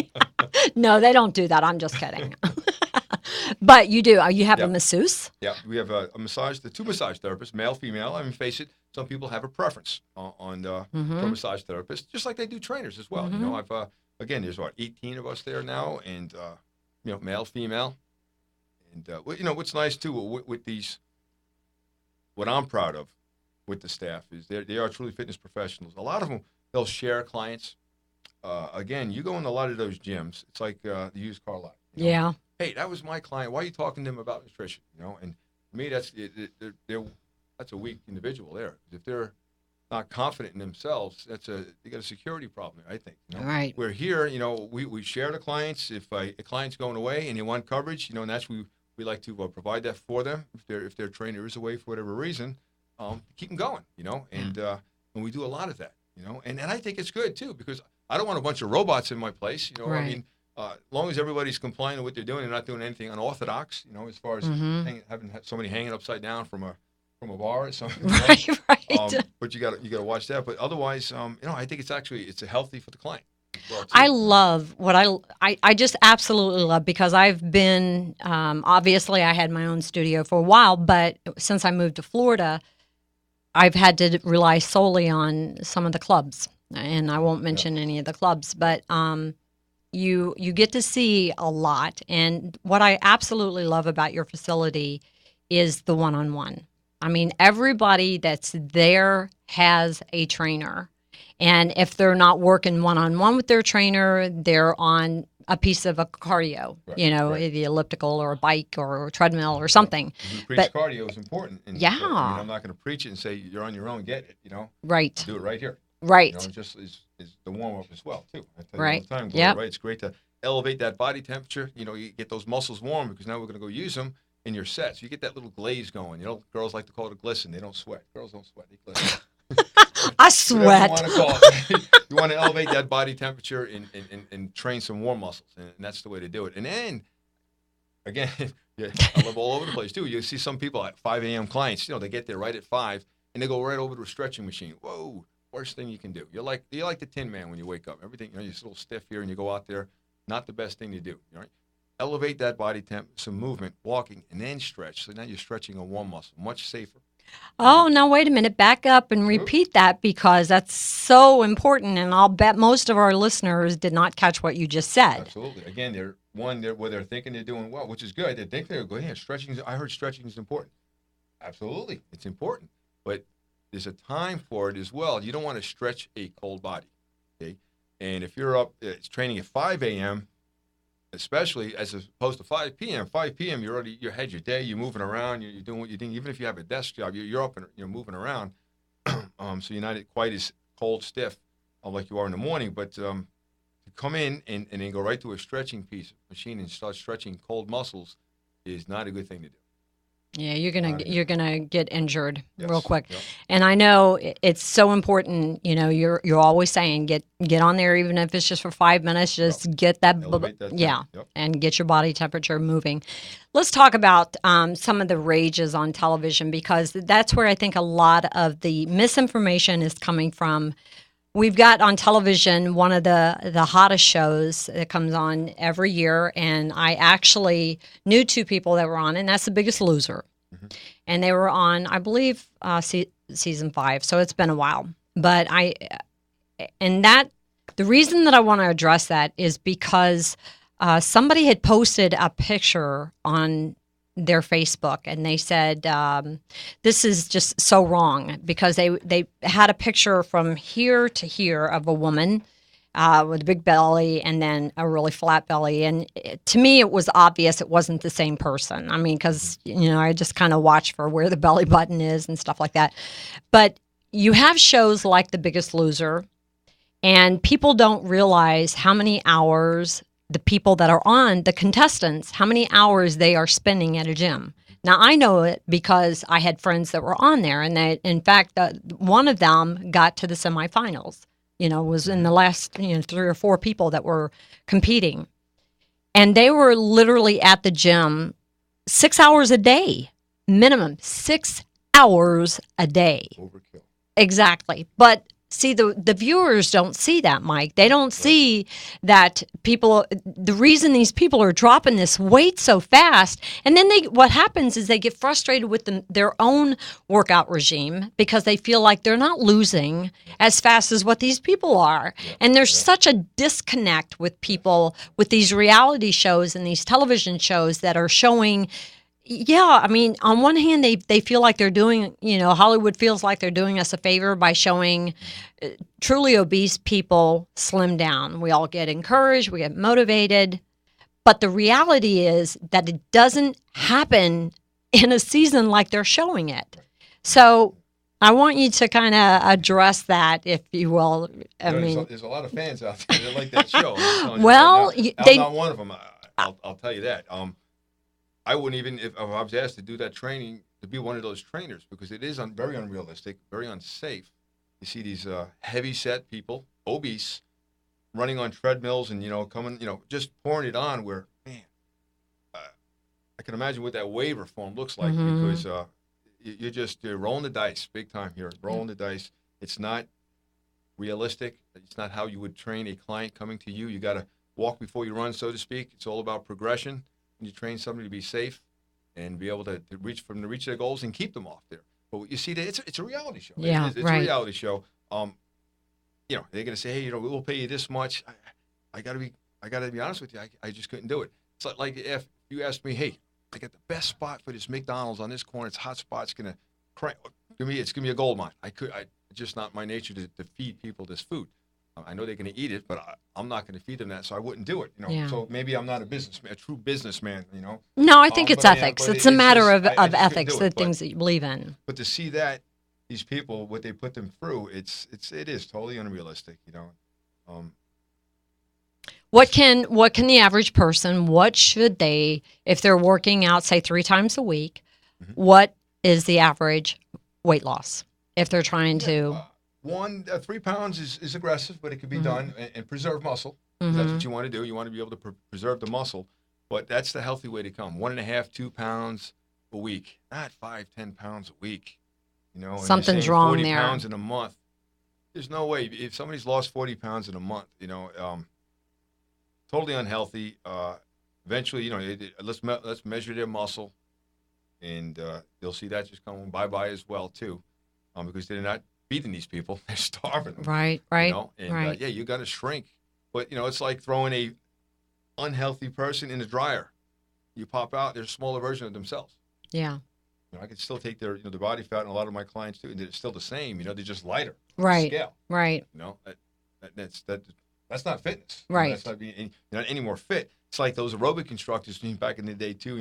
No, they don't do that. I'm just kidding. But you do. You have a masseuse? Yeah, we have a massage, the 2 massage therapists, male, female. I mean, face it, some people have a preference on for a massage therapist, just like they do trainers as well. You know, I've again, there's 18 of us there now, and you know, male, female, and you know, what's nice too with these, what I'm proud of with the staff is they are truly fitness professionals. A lot of them, they'll share clients. Again, you go in a lot of those gyms, it's like the used car lot. You know? Yeah. Hey, that was my client. Why are you talking to them about nutrition? You know, and to me, that's a weak individual there. If they're not confident in themselves, they got a security problem, I think. You know? Right. We're here, you know, we share the clients. If a client's going away and they want coverage, you know, and that's we like to provide that for them. If their trainer is away for whatever reason, keep them going, you know, and we do a lot of that, you know, and I think it's good too, because I don't want a bunch of robots in my place, you know. I mean, as long as everybody's complying with what they're doing, they're not doing anything unorthodox, you know, as far as having somebody hanging upside down from a bar or something. Right, you know? Right. But you got to watch that. But otherwise, you know, I think it's a healthy for the client. Well, I love what I just absolutely love, because I've been obviously I had my own studio for a while, but since I moved to Florida, I've had to rely solely on some of the clubs, and I won't mention any of the clubs, but you get to see a lot. And what I absolutely love about your facility is the one-on-one. I mean, everybody that's there has a trainer. And if they're not working one-on-one with their trainer, they're on a piece of a cardio, the elliptical or a bike or a treadmill or something. We preach But cardio is important. And yeah, I mean, I'm not going to preach it and say you're on your own, get it. right, Do it right here. right, Just is the warm up as well too. I tell you right. all the time, Gloria, Yep. right? It's great to elevate that body temperature. You get those muscles warm because now we're going to go use them in your sets. You get that little glaze going. Girls like to call it a glisten. They don't sweat. Girls don't sweat. They glisten. I sweat. Whatever you want to call it. You want to elevate that body temperature and train some warm muscles, and that's the way to do it. And then, again, I live all over the place too. You see some people at 5 a.m. clients. They get there right at 5, and they go right over to a stretching machine. Whoa, worst thing you can do. You're like the Tin Man when you wake up. Everything, you're a little stiff here, and you go out there. Not the best thing to do. Right? Elevate that body temp, some movement, walking, and then stretch. So now you're stretching a warm muscle, much safer. Oh, now wait a minute. Back up and repeat that because that's so important. And I'll bet most of our listeners did not catch what you just said. Absolutely. Again, they're thinking they're doing well, which is good. They think they're good. Yeah, stretching. I heard stretching is important. Absolutely, it's important. But there's a time for it as well. You don't want to stretch a cold body. Okay, and if you're up, it's training at 5 a.m. especially as opposed to 5 p.m. 5 p.m. you had your day. You're moving around. You're doing what you're doing. Even if you have a desk job, you're up and you're moving around. So you're not quite as cold stiff like you are in the morning. But to come in and then go right to a stretching machine and start stretching cold muscles is not a good thing to do. Yeah, you're gonna get injured real quick. Yep. And I know it's so important. You're always saying get on there, even if it's just for 5 minutes. Just get that, Elevate that yeah, yep. and get your body temperature moving. Let's talk about some of the rages on television because that's where I think a lot of the misinformation is coming from. We've got on television one of the hottest shows that comes on every year, and I actually knew two people that were on, and that's The Biggest Loser. Mm-hmm. And they were on, I believe, season 5, so it's been a while. But the reason that I want to address that is because somebody had posted a picture on their Facebook, and they said this is just so wrong because they had a picture from here to here of a woman with a big belly and then a really flat belly, and to me it was obvious it wasn't the same person. I mean, because I just kind of watch for where the belly button is and stuff like that. But you have shows like The Biggest Loser, and people don't realize how many hours the people that are on, the contestants, how many hours they are spending at a gym. Now, I know it because I had friends that were on there, and in fact, one of them got to the semifinals, was in the last 3 or 4 people that were competing. And they were literally at the gym 6 hours a day, minimum 6 hours a day. Overkill. Exactly. But see, the viewers don't see that, Mike. They don't see that the reason these people are dropping this weight so fast, and then what happens is they get frustrated with their own workout regime because they feel like they're not losing as fast as what these people are. Yeah. And there's such a disconnect with people with these reality shows and these television shows that are showing. Yeah, I mean, on one hand, they feel like they're doing, Hollywood feels like they're doing us a favor by showing truly obese people slim down. We all get encouraged, we get motivated. But the reality is that it doesn't happen in a season like they're showing it. So I want you to kind of address that, if you will. There's a lot of fans out there that like that show. Well, I'm not one of them. I'll tell you that. I wouldn't even, if I was asked to do that training, to be one of those trainers, because it is very unrealistic, very unsafe. You see these heavy-set people, obese, running on treadmills and, coming, just pouring it on where, man, I can imagine what that waiver form looks like because you're rolling the dice big time here, rolling the dice. It's not realistic. It's not how you would train a client coming to you. You got to walk before you run, so to speak. It's all about progression. You train somebody to be safe and be able to reach their goals and keep them off there. But you see, that it's a reality show. Yeah, It's right. a reality show. They're gonna say, hey, we'll pay you this much. I gotta be honest with you. I just couldn't do it. It's like if you asked me, hey, I got the best spot for this McDonald's on this corner. It's hot spot. It's gonna crank. It's gonna be a gold mine. It's just not my nature to feed people this food. I know they're going to eat it, but I'm not going to feed them that, so I wouldn't do it. Yeah. So maybe I'm not a true businessman. No, I think it's ethics. It's a matter of I just ethics, couldn't do the it. things that you believe in. But to see that these people, what they put them through, it is totally unrealistic. What can the average person, what should they, if they're working out, say 3 times a week, what is the average weight loss if they're trying to? 3 pounds is aggressive, but it can be done and preserve muscle. That's what you want to do. You want to be able to preserve the muscle, but that's the healthy way to come. 1.5, 2 pounds a week, not 5, 10 pounds a week. And you're Something's saying wrong 40 there. pounds in a month. There's no way. If somebody's lost 40 pounds in a month, totally unhealthy. Eventually, let's measure their muscle, and they'll see that just come bye-bye as well too, because they're not feeding these people; they're starving them. Right. And you got to shrink, but it's like throwing a unhealthy person in the dryer. You pop out, they're a smaller version of themselves. Yeah. I could still take their the body fat, and a lot of my clients too, and they're still the same. They're just lighter. Right. Scale. Right. That's not fitness. Right. That's not being not any more fit. It's like those aerobic instructors back in the day too.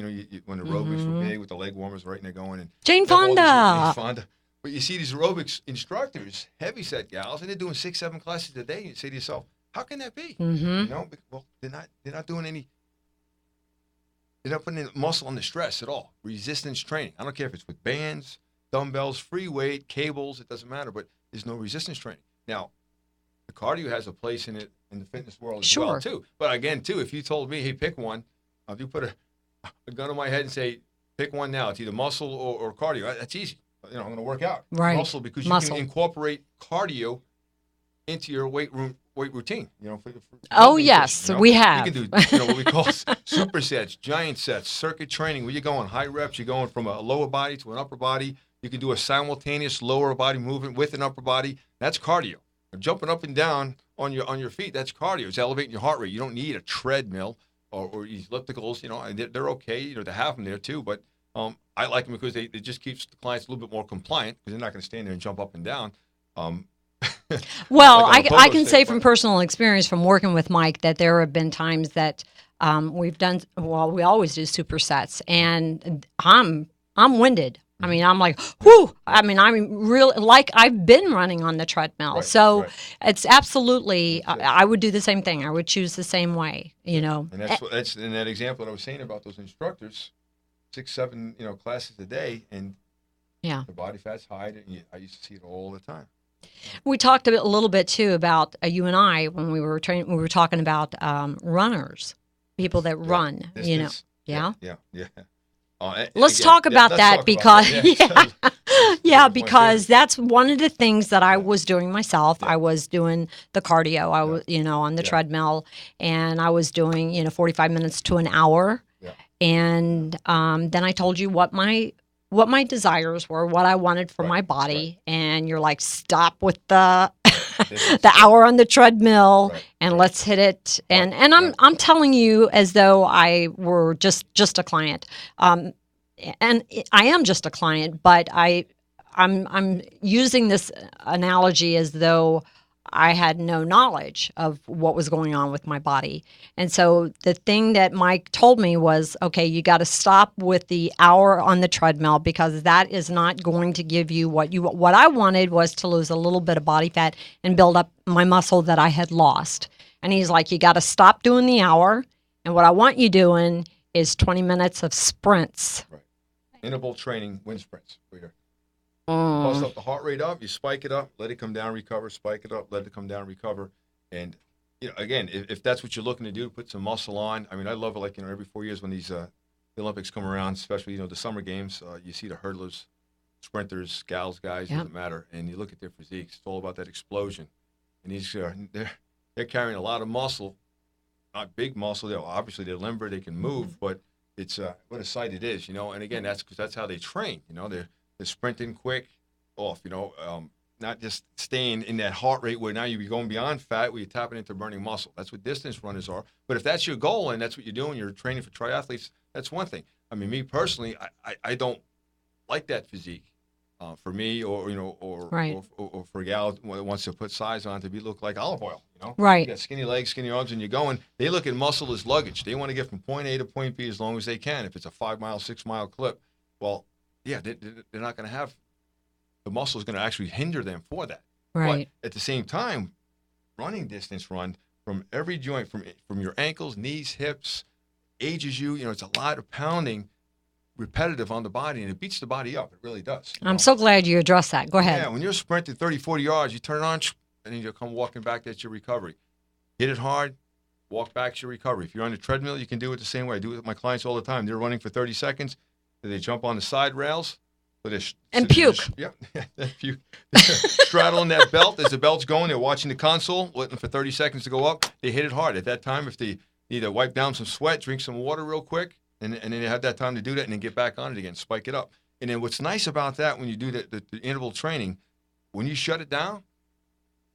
When aerobics were big with the leg warmers right, and they're going and Jane Fonda. But you see these aerobics instructors, heavy set gals, and they're doing 6, 7 classes a day. And you say to yourself, how can that be? Well, they're not doing any. They're not putting any muscle on the stress at all. Resistance training. I don't care if it's with bands, dumbbells, free weight, cables. It doesn't matter. But there's no resistance training. Now, the cardio has a place in it in the fitness world as well too. But again, too, if you told me, hey, pick one, if you put a gun on my head and say, pick one now, it's either muscle or cardio. That's easy. I'm going to work out muscle because you can incorporate cardio into your weight routine. Yes, we have. You can do what we call supersets, giant sets, circuit training. Where you're going high reps, you're going from a lower body to an upper body. You can do a simultaneous lower body movement with an upper body. That's cardio. Jumping up and down on your feet, that's cardio. It's elevating your heart rate. You don't need a treadmill or these ellipticals. And they're okay. To have them there too. But I like them because they just keeps the clients a little bit more compliant because they're not going to stand there and jump up and down. Well, I can say from personal experience from working with Mike that there have been times that we've done. Well, we always do supersets, and I'm winded. I mean, I'm like, whew. I mean, I'm really like I've been running on the treadmill. It's absolutely, I would do the same thing. I would choose the same way, And that's in that example that I was saying about those instructors, 6, 7, classes a day, and the body fat's high. And I used to see it all the time. We talked a little bit too about you and I when we were training. We were talking about runners, people that run. Distance. Yeah. Let's talk about that because because that's one of the things that I was doing myself. I was doing the cardio. I was on the treadmill, and I was doing 45 minutes to an hour. And then I told you what my desires were, what I wanted for my body, and you're like, stop with the the hour on the treadmill and let's hit it. And I'm telling you as though I were just a client, and I am just a client, but I'm using this analogy as though I had no knowledge of what was going on with my body. And so the thing that Mike told me was, okay, you got to stop with the hour on the treadmill because that is not going to give you what I wanted was to lose a little bit of body fat and build up my muscle that I had lost. And he's like, you got to stop doing the hour. And what I want you doing is 20 minutes of sprints. Right. Interval training, wind sprints. Bust up the heart rate up, you spike it up, let it come down, recover, spike it up, let it come down, recover. And, again, if that's what you're looking to do, put some muscle on. I mean, I love it, like, every 4 years when these the Olympics come around, especially, the summer games, you see the hurdlers, sprinters, gals, guys, doesn't matter. And you look at their physiques, it's all about that explosion. And these they're carrying a lot of muscle, not big muscle. Obviously, they're limber, they can move, but it's what a sight it is, And, again, that's because that's how they train, They're the sprinting quick, off. Not just staying in that heart rate where now you're going beyond fat, where you're tapping into burning muscle. That's what distance runners are. But if that's your goal and that's what you're doing, you're training for triathletes, that's one thing. I mean, me personally, I don't like that physique. For me, Right. or for a gal that wants to put size on to look like olive oil, Right. You got skinny legs, skinny arms, and you're going. They look at muscle as luggage. They want to get from point A to point B as long as they can. If it's a 5 mile, 6 mile clip, well, yeah, they're not going to have the muscle is going to actually hinder them for that. Right. But at the same time, running distance run from every joint, from your ankles, knees, hips, ages you. It's a lot of pounding. Repetitive on the body, and it beats the body up. It really does. I'm so glad you addressed that. Go ahead. Yeah, when you're sprinting 30, 40 yards, you turn it on, and then you come walking back. That's your recovery. Hit it hard, walk back to your recovery. If you're on a treadmill, you can do it the same way. I do it with my clients all the time. They're running for 30 seconds. They jump on the side rails. And puke. Yeah, puke. Straddling that belt. As the belt's going, they're watching the console, waiting for 30 seconds to go up. They hit it hard. At that time, if they need to wipe down some sweat, drink some water real quick, and then they have that time to do that and then get back on it again, spike it up. And then what's nice about that when you do the interval training, when you shut it down,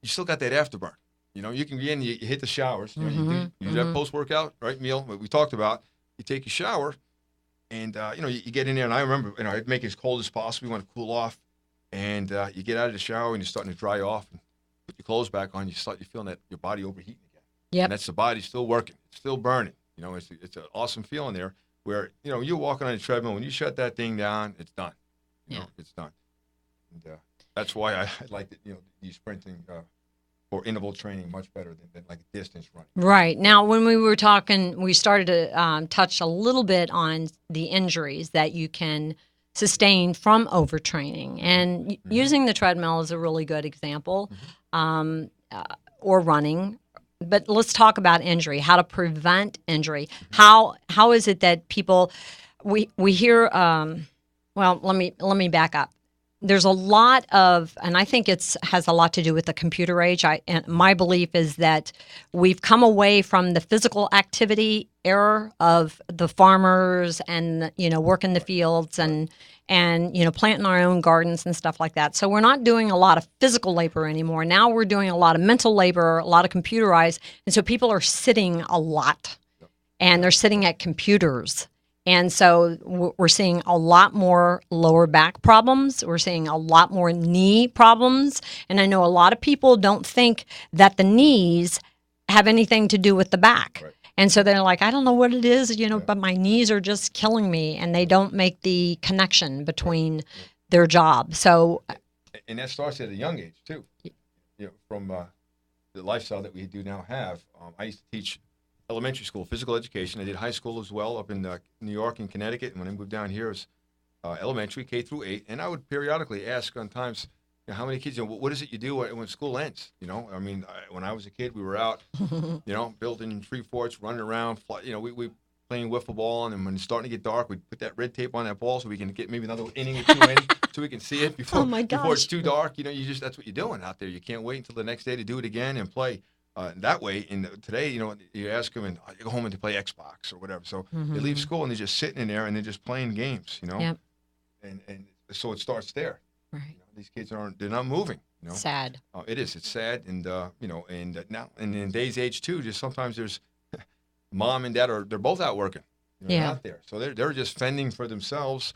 you still got that afterburn. You can be in, you hit the showers. You do that post-workout, right, meal, what we talked about. You take your shower, and, you get in there. And I remember, I'd make it as cold as possible. You want to cool off. And you get out of the shower, and you're starting to dry off. And put your clothes back on. You're feeling that your body overheating again. Yep. And that's the body still working. It's still burning. It's an awesome feeling there. Where, you're walking on a treadmill. When you shut that thing down, it's done. It's done. And that's why I like the sprinting or interval training much better than like distance running. Right. Now, when we were talking, we started to touch a little bit on the injuries that you can sustain from overtraining. And using the treadmill is a really good example, or running. But let's talk about injury, how to prevent injury. How is it that people we hear well, let me back up. There's a lot of, and I think has a lot to do with the computer age. And my belief is that we've come away from the physical activity era of the farmers and working the fields and planting our own gardens and stuff like that. So we're not doing a lot of physical labor anymore. Now we're doing a lot of mental labor, a lot of computerized, and so people are sitting a lot, and they're sitting at computers. And so we're seeing a lot more lower back problems. We're seeing a lot more knee problems. And I know a lot of people don't think that the knees have anything to do with the back. Right. And so they're like, I don't know what it is, but my knees are just killing me. And they don't make the connection between their job. So, and that starts at a young age too. From the lifestyle that we do now have. I used to teach elementary school, physical education. I did high school as well up in New York and Connecticut. And when I moved down here, it was elementary, K through 8. And I would periodically ask on times, how many kids, what is it you do when school ends? When I was a kid, we were out, building tree forts, running around, we playing wiffle ball. And then when it's starting to get dark, we'd put that red tape on that ball so we can get maybe another inning or two in so we can see it before it's too dark. That's what you're doing out there. You can't wait until the next day to do it again and play. That way, and today, you ask them and you go home and they play Xbox or whatever. So they leave school and they're just sitting in there and they're just playing games, Yep. And so it starts there. Right. These kids they're not moving. Sad. It is. It's sad, and now and in today's age too, just sometimes there's mom and dad they're both out working. They're out there, so they're just fending for themselves.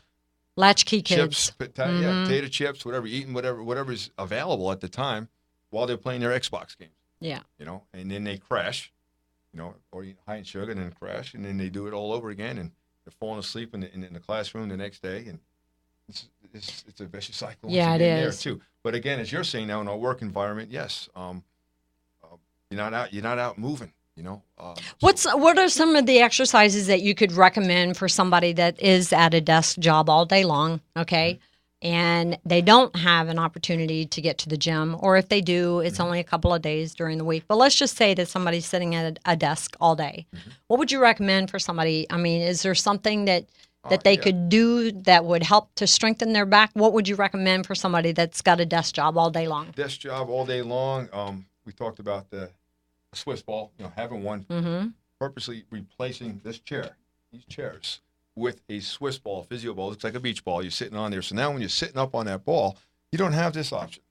Latchkey kids. Potato chips, whatever, eating whatever's available at the time while they're playing their Xbox games. Yeah. And then they crash, or eat high in sugar and then crash, and then they do it all over again, and they're falling asleep in the classroom the next day, and it's a vicious cycle. Yeah, it is. There too. But again, as you're saying now, in our work environment, yes, you're not out moving. What are some of the exercises that you could recommend for somebody that is at a desk job all day long? Okay. And they don't have an opportunity to get to the gym, or if they do, it's only a couple of days during the week. But let's just say that somebody's sitting at a desk all day. What would you recommend for somebody? I mean, is there something that they could do that would help to strengthen their back? What would you recommend for somebody that's got a desk job all day long? Desk job all day long. We talked about the Swiss ball, having one, purposely replacing these chairs. with a Swiss ball, physio ball. It looks like a beach ball. You're sitting on there. So now when you're sitting up on that ball, you don't have this option.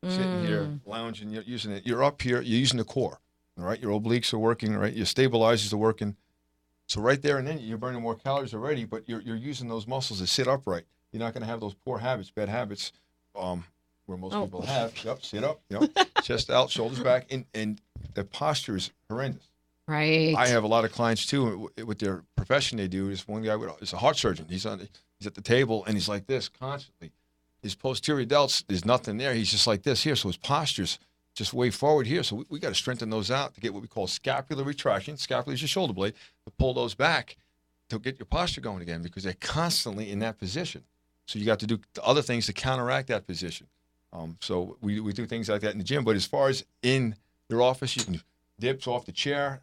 Sitting here, lounging, you're using it. You're up here, you're using the core. All right, your obliques are working, right? Your stabilizers are working. So right there and then you're burning more calories already, but you're using those muscles to sit upright. You're not going to have those poor habits, bad habits, where most people have. Yep, sit up, chest out, shoulders back, and the posture is horrendous. Right. I have a lot of clients too with their profession they do. Is one guy is a heart surgeon. He's at the table and he's like this constantly. His posterior delts, there's nothing there. He's just like this here. So his posture's just way forward here. So we got to strengthen those out to get what we call scapular retraction. Scapula is your shoulder blade. To pull those back to get your posture going again because they're constantly in that position. So you got to do other things to counteract that position. So we do things like that in the gym. But as far as in your office, you can dips off the chair,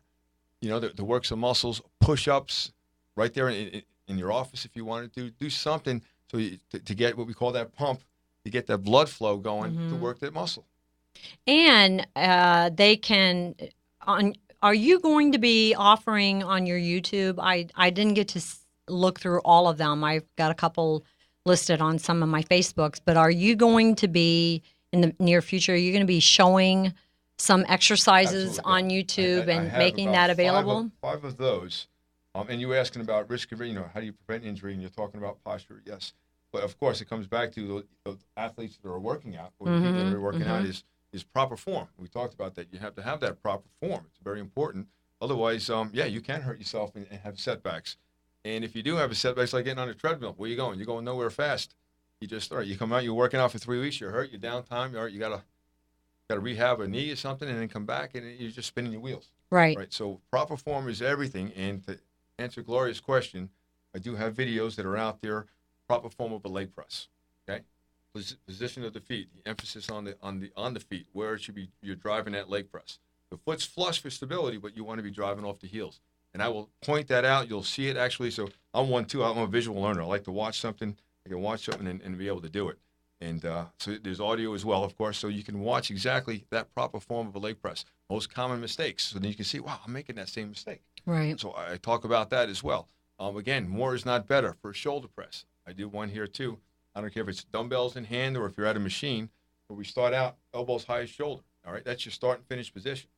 the works of muscles, push-ups right there in your office if you wanted to. Do something to get what we call that pump, to get that blood flow going to work that muscle. And they can are you going to be offering on your YouTube? I didn't get to look through all of them. I've got a couple listed on some of my Facebooks, but are you going to be in the near future, are you going to be showing some exercises on YouTube and making that available? Five of those. And you were asking about risk of, how do you prevent injury? And you're talking about posture. Yes. But of course, it comes back to the athletes that are working out, or the people that are working out is proper form. We talked about that. You have to have that proper form. It's very important. Otherwise, you can hurt yourself and have setbacks. And if you do have a setback, it's like getting on a treadmill. Where are you going? You're going nowhere fast. You just start. You come out, you're working out for 3 weeks, you're hurt, you're downtime, you got to rehab a knee or something, and then come back, and you're just spinning your wheels. Right. Right. So proper form is everything. And to answer Gloria's question, I do have videos that are out there. Proper form of a leg press. Okay. Position of the feet. The emphasis on the feet, where it should be. You're driving that leg press. The foot's flush for stability, but you want to be driving off the heels. And I will point that out. You'll see it actually. So I'm one too. I'm a visual learner. I like to watch something. I can watch something and be able to do it. And so there's audio as well, of course, so you can watch exactly that proper form of a leg press. Most common mistakes. So then you can see, wow, I'm making that same mistake. Right. So I talk about that as well. Again, more is not better for a shoulder press. I do one here too. I don't care if it's dumbbells in hand or if you're at a machine, where we start out elbows high as shoulder. All right, that's your start and finish position.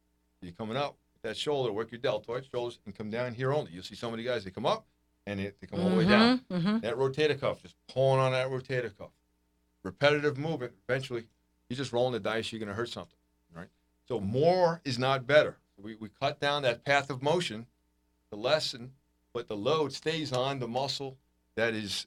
You're coming up with that shoulder, work your deltoids, shoulders, and come down here only. You'll see some of the guys, they come up and they come all the way down. That rotator cuff, just pulling on that rotator cuff. Repetitive movement, eventually, you're just rolling the dice, you're going to hurt something, right? So more is not better. We cut down that path of motion, the lesson, but the load stays on the muscle that is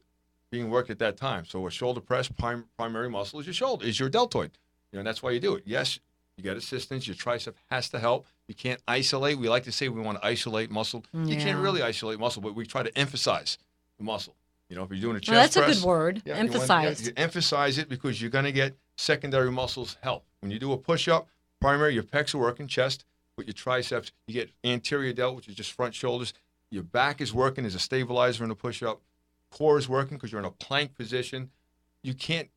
being worked at that time. So a shoulder press, primary muscle is your shoulder, is your deltoid. And that's why you do it. Yes, you get assistance. Your tricep has to help. You can't isolate. We like to say we want to isolate muscle. You can't really isolate muscle, but we try to emphasize the muscle. If you're doing a chest press. That's a good word, emphasize. You emphasize it because you're going to get secondary muscles help. When you do a push-up, primary, your pecs are working, chest, with your triceps, you get anterior delt, which is just front shoulders. Your back is working as a stabilizer in a push-up. Core is working because you're in a plank position. You can't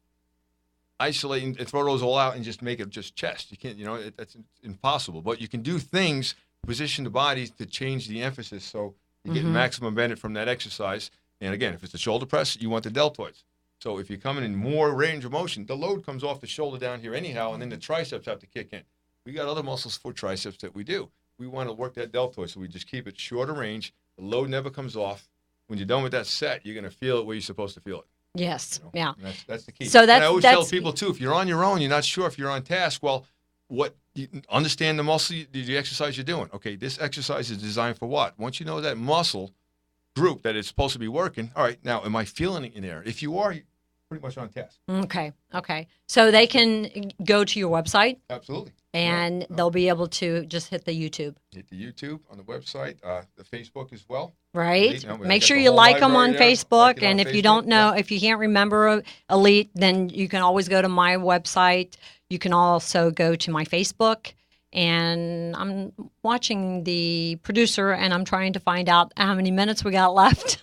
isolate and throw those all out and just make it just chest. You can't, that's impossible. But you can do things, position the body to change the emphasis so you get maximum benefit from that exercise. And again, if it's a shoulder press, you want the deltoids. So if you're coming in more range of motion, the load comes off the shoulder down here anyhow, and then the triceps have to kick in. We got other muscles for triceps that we do. We want to work that deltoid, so we just keep it shorter range. The load never comes off. When you're done with that set, you're going to feel it where you're supposed to feel it. Yes, yeah. That's the key. So and I always tell people, too, if you're on your own, you're not sure if you're on task, well, you understand the muscle, the exercise you're doing. Okay, this exercise is designed for what? Once you know that muscle group that it's supposed to be working, all right, now, am I feeling it in there? If you are, you're pretty much on task. Okay. So they can go to your website? Absolutely. And they'll be able to just hit the YouTube. Hit the YouTube on the website, the Facebook as well. Right. Make sure you like them on Facebook. And if you don't know, if you can't remember Elite, then you can always go to my website. You can also go to my Facebook. And I'm watching the producer, and I'm trying to find out how many minutes we got left.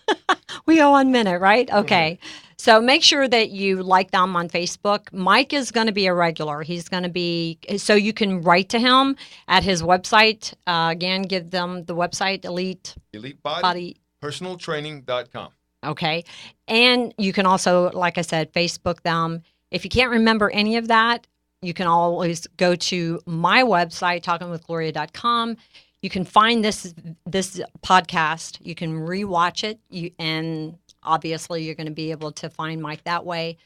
We go 1 minute, right? Okay. So make sure that you like them on Facebook. Mike is going to be a regular. He's going to be, so you can write to him at his website. Again, give them the website, Elite Body personaltraining.com. Okay. And you can also, like I said, Facebook them. If you can't remember any of that, you can always go to my website, talkingwithgloria.com. You can find this podcast. You can rewatch it, and obviously you're going to be able to find Mike that way.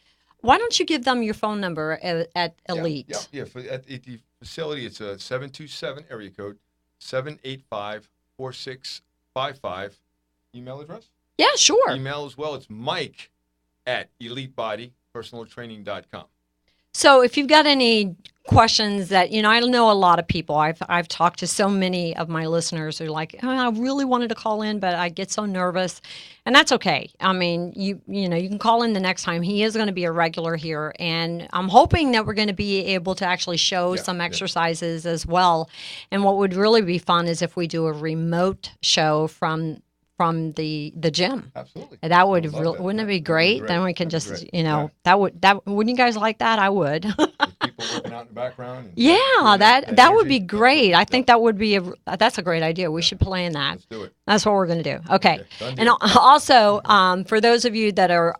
Why don't you give them your phone number at Elite? Yeah. At the facility, it's a 727 area code, 785-4655. Email address? Yeah, sure. Email as well. It's Mike at elitebodypersonaltraining.com. So if you've got any questions that, I know a lot of people, I've talked to so many of my listeners who are like, oh, I really wanted to call in, but I get so nervous. And that's okay. I mean, you can call in the next time. He is going to be a regular here. And I'm hoping that we're going to be able to actually show some exercises as well. And what would really be fun is if we do a remote show from the gym. Absolutely. That would wouldn't it be great? Then we can just, that wouldn't you guys like that? I would. With people working out in the background. That would be great. I think that would be that's a great idea. We should plan that. Let's do it. That's what we're going to do. Okay. And also, for those of you that are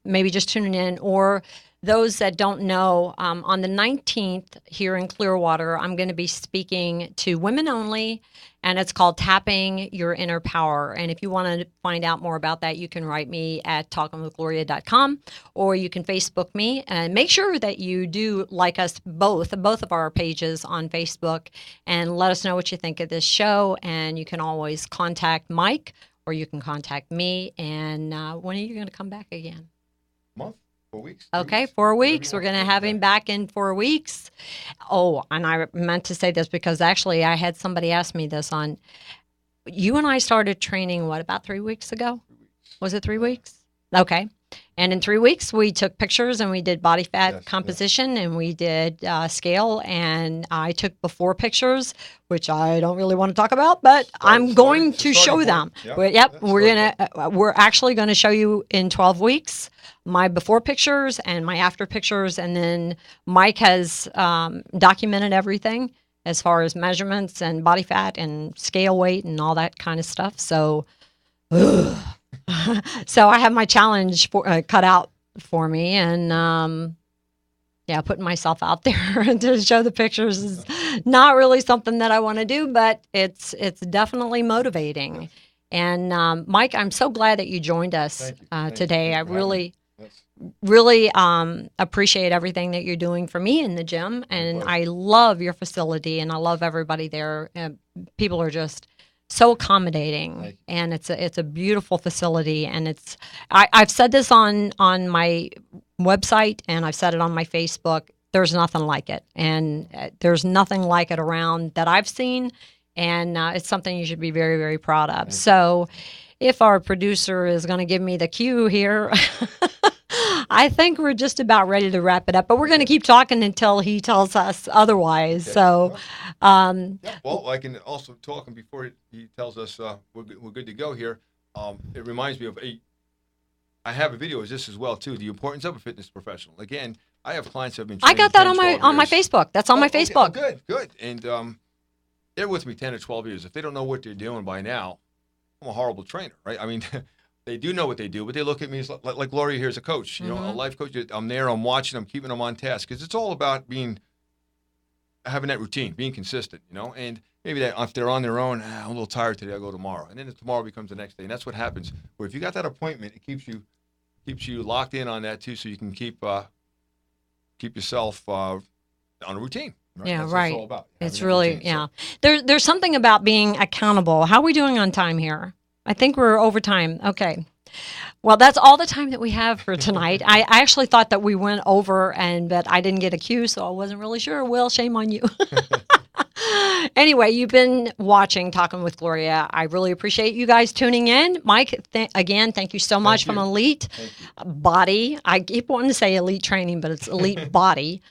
maybe just tuning in, or those that don't know, on the 19th here in Clearwater, I'm going to be speaking to women only, and it's called Tapping Your Inner Power. And if you want to find out more about that, you can write me at talkingwithgloria.com, or you can Facebook me. And make sure that you do like us both of our pages on Facebook, and let us know what you think of this show. And you can always contact Mike, or you can contact me. And when are you going to come back again? Month? 4 weeks. Okay, 4 weeks. We're going to have him back in 4 weeks. Oh, and I meant to say this because actually I had somebody ask me this on, you and I started training, about 3 weeks ago? 3 weeks. Was it 3 weeks? Okay. And in 3 weeks, we took pictures and we did body fat composition and we did scale. And I took before pictures, which I don't really want to talk about, but I'm going to show them. We're actually going to show you in 12 weeks my before pictures and my after pictures. And then Mike has documented everything as far as measurements and body fat and scale weight and all that kind of stuff. So, so I have my challenge cut out for me, and putting myself out there to show the pictures is not really something that I want to do, but it's definitely motivating. And Mike, I'm so glad that you joined us today. I really appreciate everything that you're doing for me in the gym, and I love your facility, and I love everybody there. People are just so accommodating, and it's a beautiful facility. And I've said this on my website, and I've said it on my Facebook. There's nothing like it, and there's nothing like it around that I've seen, and it's something you should be very, very proud of. So, if our producer is going to give me the cue here, I think we're just about ready to wrap it up, but we're going to keep talking until he tells us otherwise. Okay. So, well, I can also talk, and before he tells us we're good to go here, it reminds me of I have a video of this as well too. The importance of a fitness professional. Again, I have clients that have been training I got that 10, on my Facebook. That's on my Facebook. Okay. Good. And they're with me 10 or 12 years. If they don't know what they're doing by now, I'm a horrible trainer, right? I mean, they do know what they do, but they look at me as like Gloria here as a coach, a life coach. I'm there, I'm watching, I'm keeping them on task, because it's all about having that routine, being consistent, and maybe that if they're on their own, I'm a little tired today, I'll go tomorrow. And then tomorrow becomes the next day. And that's what happens. Where if you got that appointment, it keeps you locked in on that too, so you can keep yourself on a routine. Right? Yeah, that's right. What it's all about. It's really, There's something about being accountable. How are we doing on time here? I think we're over time. Okay. Well, that's all the time that we have for tonight. I actually thought that we went over, but I didn't get a cue, so I wasn't really sure. Will, shame on you. Anyway, you've been watching Talking with Gloria. I really appreciate you guys tuning in. Mike, again, thank you so much from Elite Body. I keep wanting to say Elite Training, but it's Elite Body.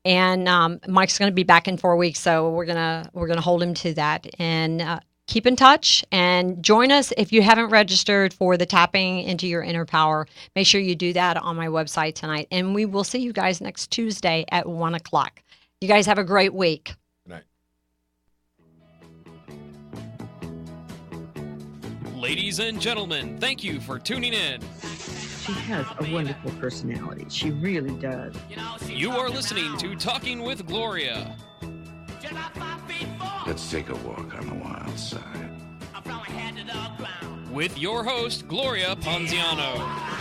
And Mike's going to be back in 4 weeks, so we're gonna hold him to that. And keep in touch and join us if you haven't registered for the Tapping into Your Inner Power. Make sure you do that on my website tonight. And we will see you guys next Tuesday at 1 o'clock. You guys have a great week. Good night. Ladies and gentlemen, thank you for tuning in. She has a wonderful personality. She really does. You are listening to Talking with Gloria. Let's take a walk on the wild side. With your host, Gloria Ponziano.